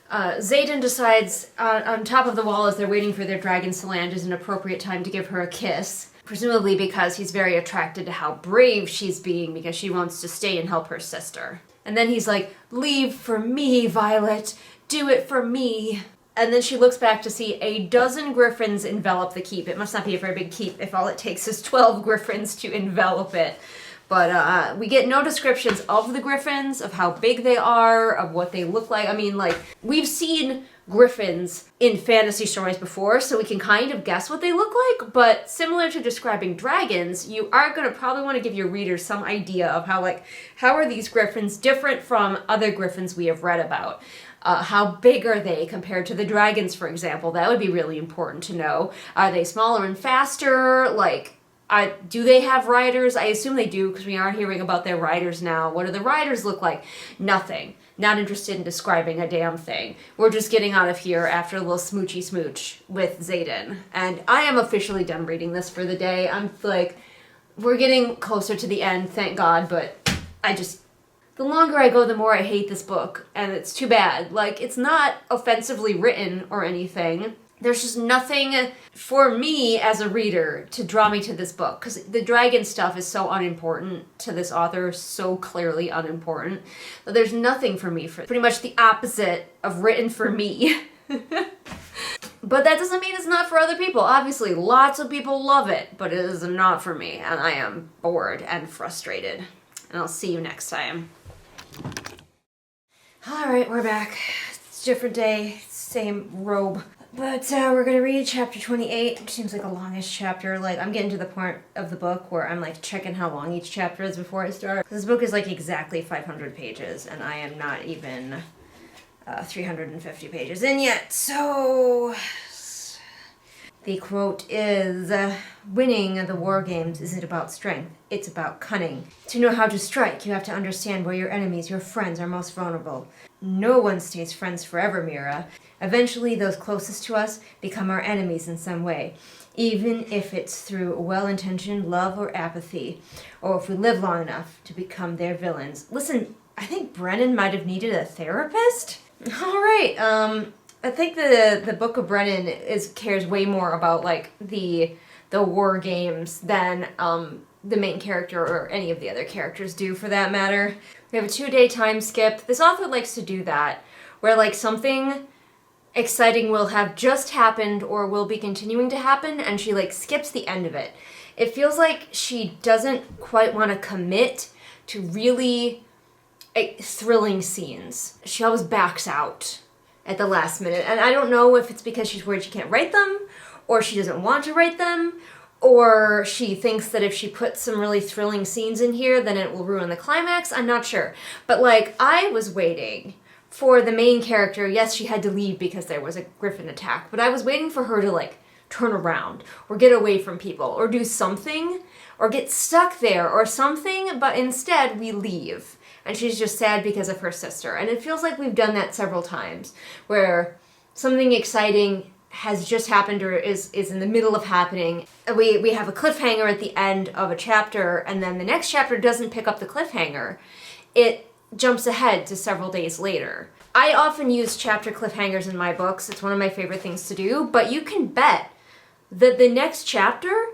Xaden decides on top of the wall as they're waiting for their dragon to land is an appropriate time to give her a kiss. Presumably because he's very attracted to how brave she's being because she wants to stay and help her sister. And then he's like, leave for me, Violet. Do it for me. And then she looks back to see a dozen griffins envelop the keep. It must not be a very big keep if all it takes is 12 griffins to envelop it. But we get no descriptions of the griffins, of how big they are, of what they look like. I mean, like, we've seen griffins in fantasy stories before, so we can kind of guess what they look like, but similar to describing dragons, you are going to probably want to give your readers some idea of how are these griffins different from other griffins we have read about. How big are they compared to the dragons, for example? That would be really important to know. Are they smaller and faster? Do they have riders? I assume they do, because we are hearing about their riders now. What do the riders look like? Nothing. Not interested in describing a damn thing. We're just getting out of here after a little smoochy smooch with Xaden. And I am officially done reading this for the day. I'm like, we're getting closer to the end, thank God, but the longer I go, the more I hate this book. And it's too bad. Like, it's not offensively written or anything. There's just nothing for me as a reader to draw me to this book, because the dragon stuff is so unimportant to this author, so clearly unimportant, that there's nothing for me, for pretty much the opposite of written for me. But that doesn't mean it's not for other people. Obviously, lots of people love it, but it is not for me, and I am bored and frustrated. And I'll see you next time. Alright, we're back. It's a different day, same robe. But we're going to read chapter 28, which seems like a longish chapter. Like, I'm getting to the point of the book where I'm, like, checking how long each chapter is before I start. This book is, like, exactly 500 pages, and I am not even 350 pages in yet. So, the quote is, winning the war games isn't about strength, it's about cunning. To know how to strike, you have to understand where your enemies, your friends, are most vulnerable. No one stays friends forever, Mira. Eventually, those closest to us become our enemies in some way, even if it's through well-intentioned love or apathy, or if we live long enough to become their villains. Listen, I think Brennan might have needed a therapist. All right, I think the Book of Brennan cares way more about like the war games than the main character or any of the other characters do, for that matter. We have a 2-day time skip. This author likes to do that, where like something exciting will have just happened or will be continuing to happen, and she like skips the end of it. It feels like she doesn't quite want to commit to really thrilling scenes. She always backs out at the last minute, and I don't know if it's because she's worried she can't write them, or she doesn't want to write them, Or she thinks that if she puts some really thrilling scenes in here, then it will ruin the climax. I'm not sure. But, like, I was waiting for the main character. Yes, she had to leave because there was a griffin attack. But I was waiting for her to, like, turn around or get away from people or do something or get stuck there or something. But instead, we leave. And she's just sad because of her sister. And it feels like we've done that several times where something exciting has just happened or is in the middle of happening. We have a cliffhanger at the end of a chapter, and then the next chapter doesn't pick up the cliffhanger. It jumps ahead to several days later. I often use chapter cliffhangers in my books. It's one of my favorite things to do, but you can bet that the next chapter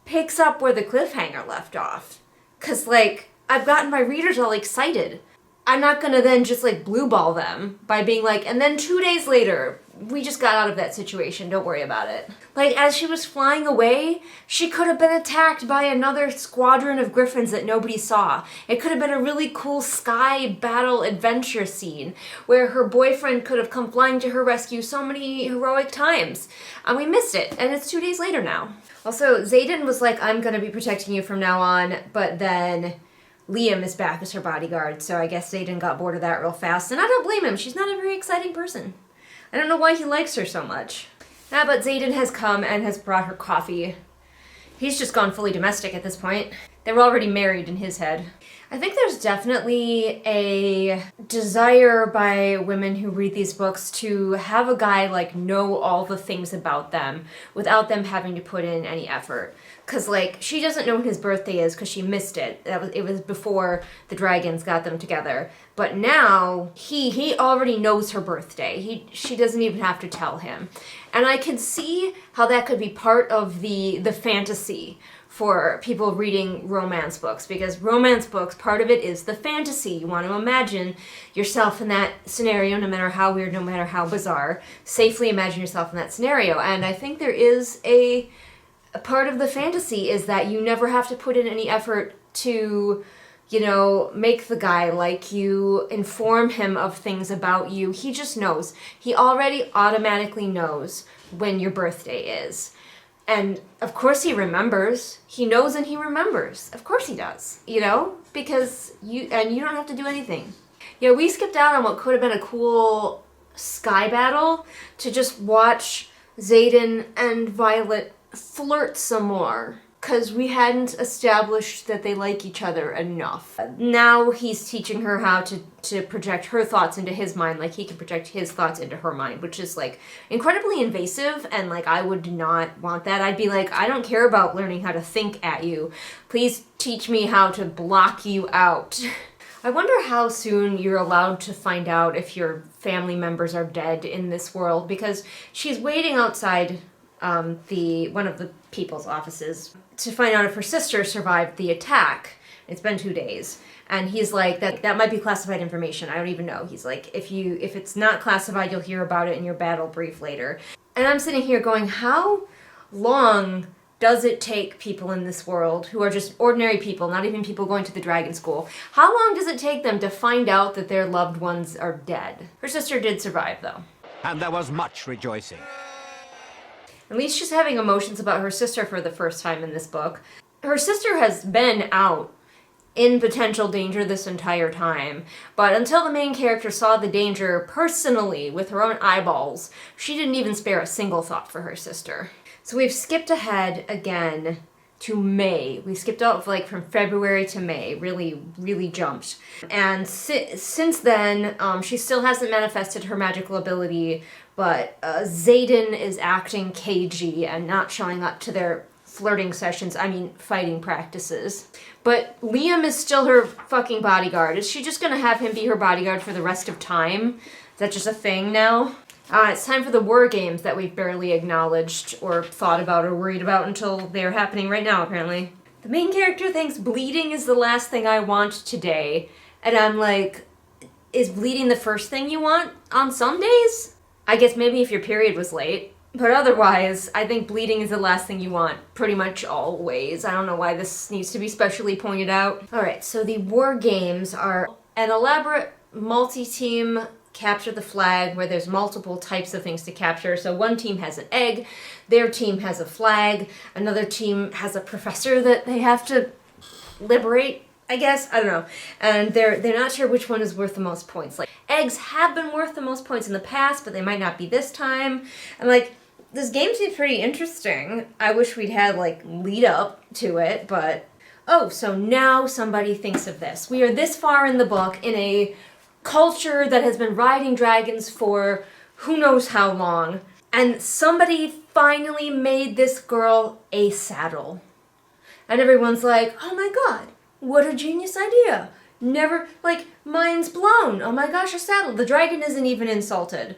picks up where the cliffhanger left off. 'Cause, like, I've gotten my readers all excited. I'm not gonna then just, like, blue ball them by being like, and then 2 days later, we just got out of that situation, don't worry about it. Like, as she was flying away, she could have been attacked by another squadron of griffins that nobody saw. It could have been a really cool sky battle adventure scene where her boyfriend could have come flying to her rescue so many heroic times. And we missed it, and it's 2 days later now. Also, Xaden was like, I'm gonna be protecting you from now on, but then Liam is back as her bodyguard, so I guess Xaden got bored of that real fast, and I don't blame him. She's not a very exciting person. I don't know why he likes her so much. But Xaden has come and has brought her coffee. He's just gone fully domestic at this point. They were already married in his head. I think there's definitely a desire by women who read these books to have a guy, like, know all the things about them without them having to put in any effort. Because, like, she doesn't know when his birthday is because she missed it. It was before the dragons got them together. But now, he already knows her birthday. She doesn't even have to tell him. And I can see how that could be part of the fantasy for people reading romance books, because romance books, part of it is the fantasy. You want to imagine yourself in that scenario, no matter how weird, no matter how bizarre. Safely imagine yourself in that scenario. And I think there is a part of the fantasy is that you never have to put in any effort to, you know, make the guy like you, inform him of things about you. He just knows. He already automatically knows when your birthday is. And of course he remembers. He knows and he remembers. Of course he does. You know? Because you don't have to do anything. Yeah, we skipped out on what could have been a cool sky battle to just watch Xaden and Violet flirt some more. Because we hadn't established that they like each other enough. Now he's teaching her how to project her thoughts into his mind, like he can project his thoughts into her mind, which is, like, incredibly invasive, and, like, I would not want that. I'd be like, I don't care about learning how to think at you. Please teach me how to block you out. I wonder how soon you're allowed to find out if your family members are dead in this world, because she's waiting outside one of the people's offices to find out if her sister survived the attack. It's been 2 days. And he's like, that might be classified information. I don't even know. He's like, if it's not classified, you'll hear about it in your battle brief later. And I'm sitting here going, how long does it take people in this world who are just ordinary people, not even people going to the dragon school, how long does it take them to find out that their loved ones are dead? Her sister did survive, though. And there was much rejoicing. At least she's having emotions about her sister for the first time in this book. Her sister has been out in potential danger this entire time, but until the main character saw the danger personally with her own eyeballs, she didn't even spare a single thought for her sister. So we've skipped ahead again to May. We skipped out, like, from February to May, really jumped. And since then, she still hasn't manifested her magical ability, but Xaden is acting cagey and not showing up to their flirting sessions, fighting practices. But Liam is still her fucking bodyguard. Is she just gonna have him be her bodyguard for the rest of time? Is that just a thing now? It's time for the war games that we've barely acknowledged or thought about or worried about until they're happening right now, apparently. The main character thinks bleeding is the last thing I want today. And I'm like, is bleeding the first thing you want on some days? I guess maybe if your period was late. But otherwise, I think bleeding is the last thing you want pretty much always. I don't know why this needs to be specially pointed out. Alright, so the war games are an elaborate multi-team capture the flag where there's multiple types of things to capture. So one team has an egg, their team has a flag, another team has a professor that they have to liberate, I guess. I don't know. And they're not sure which one is worth the most points. Like, eggs have been worth the most points in the past, but they might not be this time. And like, this game seems pretty interesting. I wish we'd had like lead up to it, but oh, so now somebody thinks of this. We are this far in the book in a culture that has been riding dragons for who knows how long, and somebody finally made this girl a saddle. And everyone's like, oh my god, what a genius idea. Never, like, mind's blown. Oh my gosh, a saddle. The dragon isn't even insulted.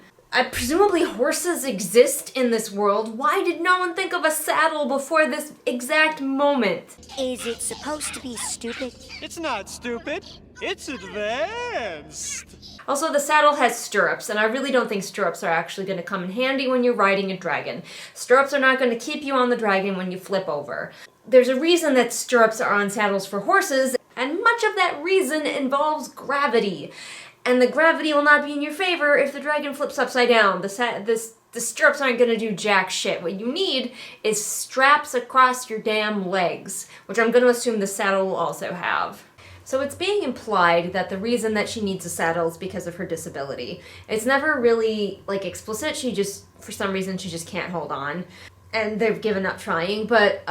Presumably horses exist in this world. Why did no one think of a saddle before this exact moment? Is it supposed to be stupid? It's not stupid. It's advanced. Also, the saddle has stirrups, and I really don't think stirrups are actually going to come in handy when you're riding a dragon. Stirrups are not going to keep you on the dragon when you flip over. There's a reason that stirrups are on saddles for horses, and much of that reason involves gravity. And the gravity will not be in your favor if the dragon flips upside down. The stirrups aren't going to do jack shit. What you need is straps across your damn legs, which I'm going to assume the saddle will also have. So it's being implied that the reason that she needs a saddle is because of her disability. It's never really, like, explicit. She just, for some reason, she just can't hold on. And they've given up trying, but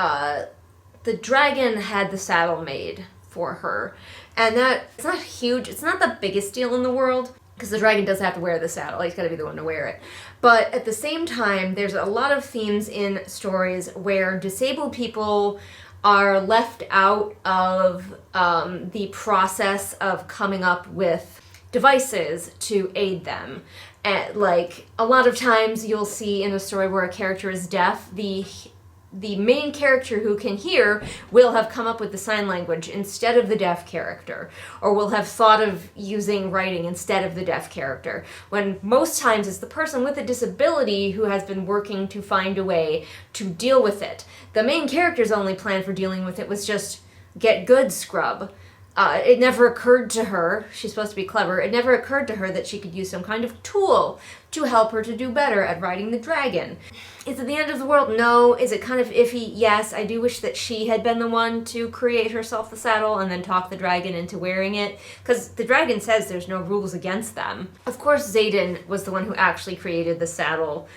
the dragon had the saddle made for her. And that, it's not huge, it's not the biggest deal in the world, because the dragon does have to wear the saddle, he's gotta be the one to wear it. But at the same time, there's a lot of themes in stories where disabled people are left out of the process of coming up with devices to aid them. And, like, a lot of times you'll see in a story where a character is deaf, the main character who can hear will have come up with the sign language instead of the deaf character, or will have thought of using writing instead of the deaf character, when most times it's the person with a disability who has been working to find a way to deal with it. The main character's only plan for dealing with it was just get good, scrub. It never occurred to her, she's supposed to be clever, it never occurred to her that she could use some kind of tool to help her to do better at riding the dragon. Is it the end of the world? No. Is it kind of iffy? Yes. I do wish that she had been the one to create herself the saddle and then talk the dragon into wearing it, because the dragon says there's no rules against them. Of course, Xaden was the one who actually created the saddle,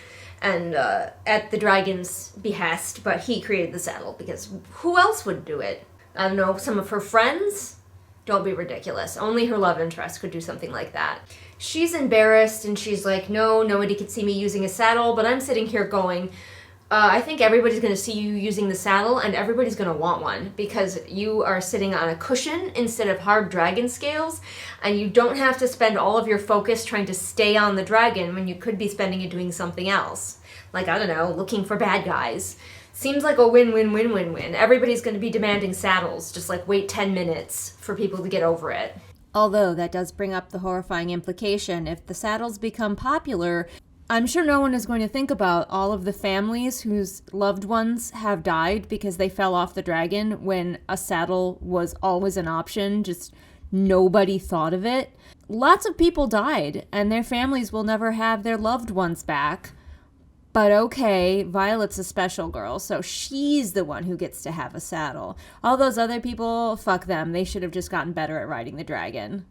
and at the dragon's behest, but he created the saddle because who else would do it? I don't know, some of her friends? Don't be ridiculous. Only her love interest could do something like that. She's embarrassed and she's like, no, nobody could see me using a saddle, but I'm sitting here going, I think everybody's going to see you using the saddle and everybody's going to want one because you are sitting on a cushion instead of hard dragon scales, and you don't have to spend all of your focus trying to stay on the dragon when you could be spending it doing something else. Like, I don't know, looking for bad guys. Seems like a win-win-win-win-win. Everybody's going to be demanding saddles. Just like wait 10 minutes for people to get over it. Although that does bring up the horrifying implication. If the saddles become popular, I'm sure no one is going to think about all of the families whose loved ones have died because they fell off the dragon when a saddle was always an option. Just nobody thought of it. Lots of people died, and their families will never have their loved ones back. But okay, Violet's a special girl, so she's the one who gets to have a saddle. All those other people, fuck them. They should have just gotten better at riding the dragon.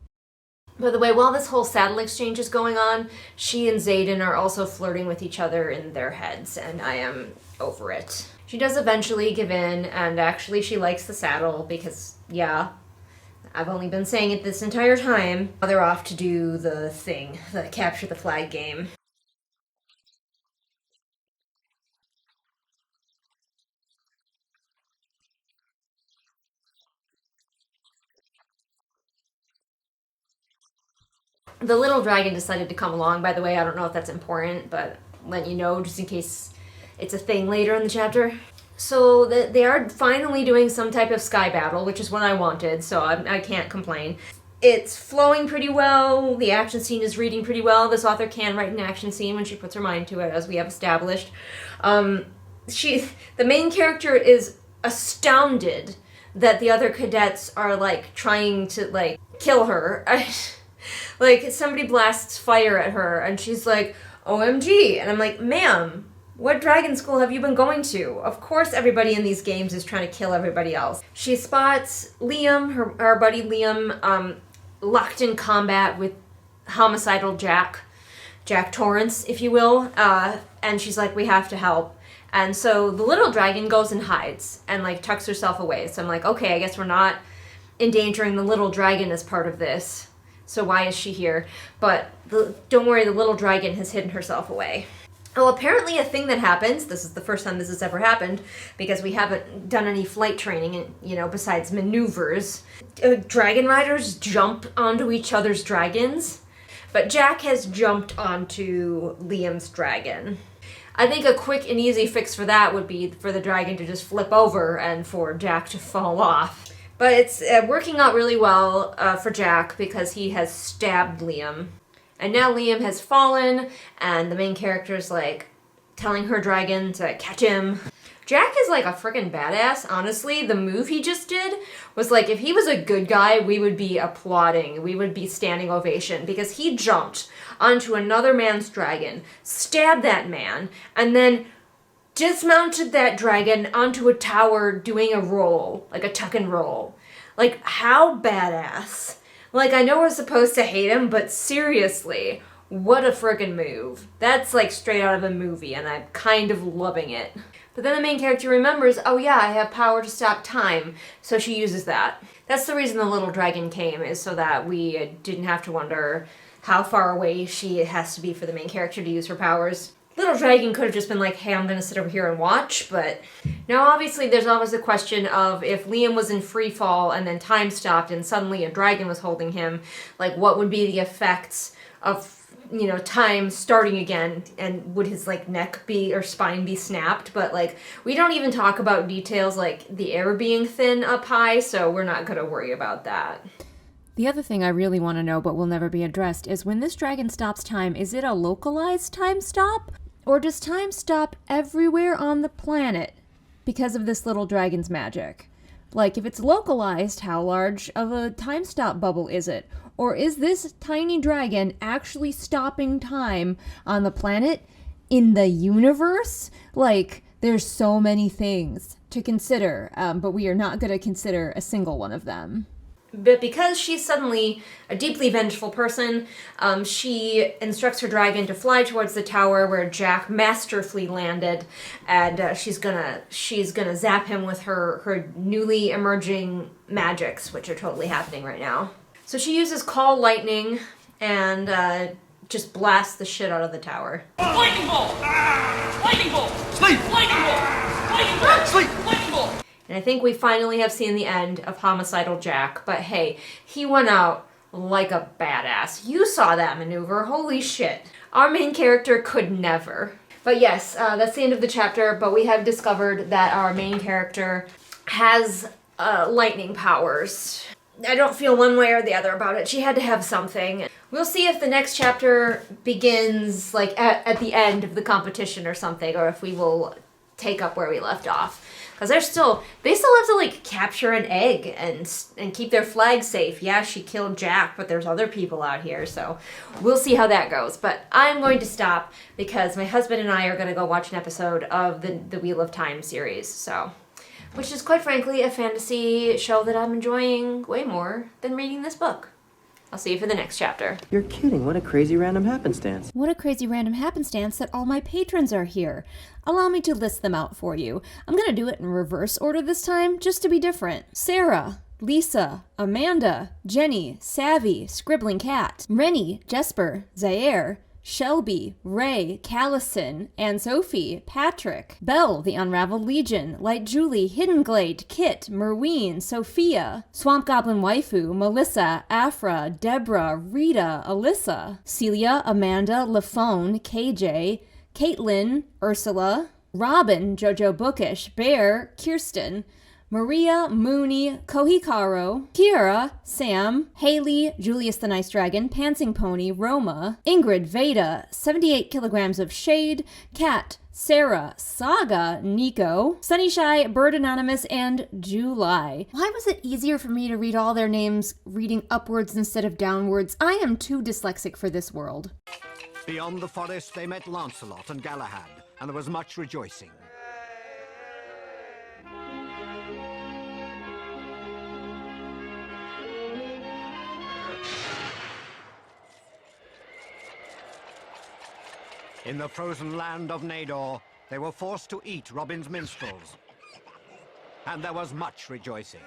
By the way, while this whole saddle exchange is going on, she and Xaden are also flirting with each other in their heads, and I am over it. She does eventually give in, and actually she likes the saddle because, yeah, I've only been saying it this entire time. They're off to do the thing, the capture the flag game. The little dragon decided to come along, by the way. I don't know if that's important, but letting you know just in case it's a thing later in the chapter. So they are finally doing some type of sky battle, which is what I wanted, so I can't complain. It's flowing pretty well. The action scene is reading pretty well. This author can write an action scene when she puts her mind to it, as we have established. The main character is astounded that the other cadets are, like, trying to, like, kill her. Like, somebody blasts fire at her, and she's like, OMG. And I'm like, ma'am, what dragon school have you been going to? Of course everybody in these games is trying to kill everybody else. She spots Liam, our buddy Liam, locked in combat with homicidal Jack Torrance, if you will, and she's like, we have to help. And so the little dragon goes and hides and like tucks herself away. So I'm like, okay, I guess we're not endangering the little dragon as part of this. So why is she here? But don't worry, the little dragon has hidden herself away. Well, apparently a thing that happens, this is the first time this has ever happened, because we haven't done any flight training, besides maneuvers. Dragon riders jump onto each other's dragons, but Jack has jumped onto Liam's dragon. I think a quick and easy fix for that would be for the dragon to just flip over and for Jack to fall off. But it's working out really well for Jack because he has stabbed Liam. And now Liam has fallen, and the main character's like telling her dragon to catch him. Jack is like a freaking badass, honestly. The move he just did was like, if he was a good guy, we would be applauding. We would be standing ovation because he jumped onto another man's dragon, stabbed that man, and then dismounted that dragon onto a tower doing a roll, like a tuck and roll. Like, how badass. Like, I know we're supposed to hate him, but seriously, what a friggin' move. That's like straight out of a movie, and I'm kind of loving it. But then the main character remembers, oh yeah, I have power to stop time, so she uses that. That's the reason the little dragon came, is so that we didn't have to wonder how far away she has to be for the main character to use her powers. Little dragon could have just been like, hey, I'm gonna sit over here and watch, but now obviously there's always the question of if Liam was in free fall and then time stopped and suddenly a dragon was holding him, like what would be the effects of, time starting again, and would his like neck be or spine be snapped? But like, we don't even talk about details like the air being thin up high, so we're not gonna worry about that. The other thing I really want to know but will never be addressed is when this dragon stops time, is it a localized time stop? Or does time stop everywhere on the planet because of this little dragon's magic? Like, if it's localized, how large of a time stop bubble is it? Or is this tiny dragon actually stopping time on the planet? In the universe? Like, there's so many things to consider, but we are not going to consider a single one of them. But because she's suddenly a deeply vengeful person, she instructs her dragon to fly towards the tower where Jack masterfully landed, and she's gonna zap him with her newly emerging magics, which are totally happening right now. So she uses Call Lightning and just blasts the shit out of the tower. Lightning bolt! Lightning bolt! Sleep! Lightning bolt! Lightning bolt! Sleep! Lightning bolt! And I think we finally have seen the end of homicidal Jack, but hey, he went out like a badass. You saw that maneuver, holy shit. Our main character could never. But yes, that's the end of the chapter, but we have discovered that our main character has lightning powers. I don't feel one way or the other about it. She had to have something. We'll see if the next chapter begins like at the end of the competition or something, or if we will take up where we left off. Because they still have to like capture an egg and keep their flag safe. Yeah, she killed Jack, but there's other people out here, so we'll see how that goes. But I'm going to stop because my husband and I are going to go watch an episode of the Wheel of Time series, so, which is quite frankly a fantasy show that I'm enjoying way more than reading this book. I'll see you for the next chapter. You're kidding. What a crazy random happenstance. What a crazy random happenstance that all my patrons are here. Allow me to list them out for you. I'm going to do it in reverse order this time, just to be different. Sarah, Lisa, Amanda, Jenny, Savvy, Scribbling Cat, Rennie, Jesper, Zaire, Shelby, Ray, Callison, Anne Sophie, Patrick, Belle, The Unraveled Legion, Light Julie, Hidden Glade, Kit, Merween, Sophia, Swamp Goblin Waifu, Melissa, Afra, Deborah, Rita, Alyssa, Celia, Amanda, Lafone, KJ, Caitlin, Ursula, Robin, Jojo Bookish, Bear, Kirsten, Maria, Mooney, Kohikaro, Kira, Sam, Haley, Julius the Nice Dragon, Pansing Pony, Roma, Ingrid, Veda, 78 kilograms of shade, Kat, Sarah, Saga, Nico, Sunnyshy, Bird Anonymous, and July. Why was it easier for me to read all their names reading upwards instead of downwards? I am too dyslexic for this world. Beyond the forest, they met Lancelot and Galahad, and there was much rejoicing. In the frozen land of Nador, they were forced to eat Robin's minstrels. And there was much rejoicing.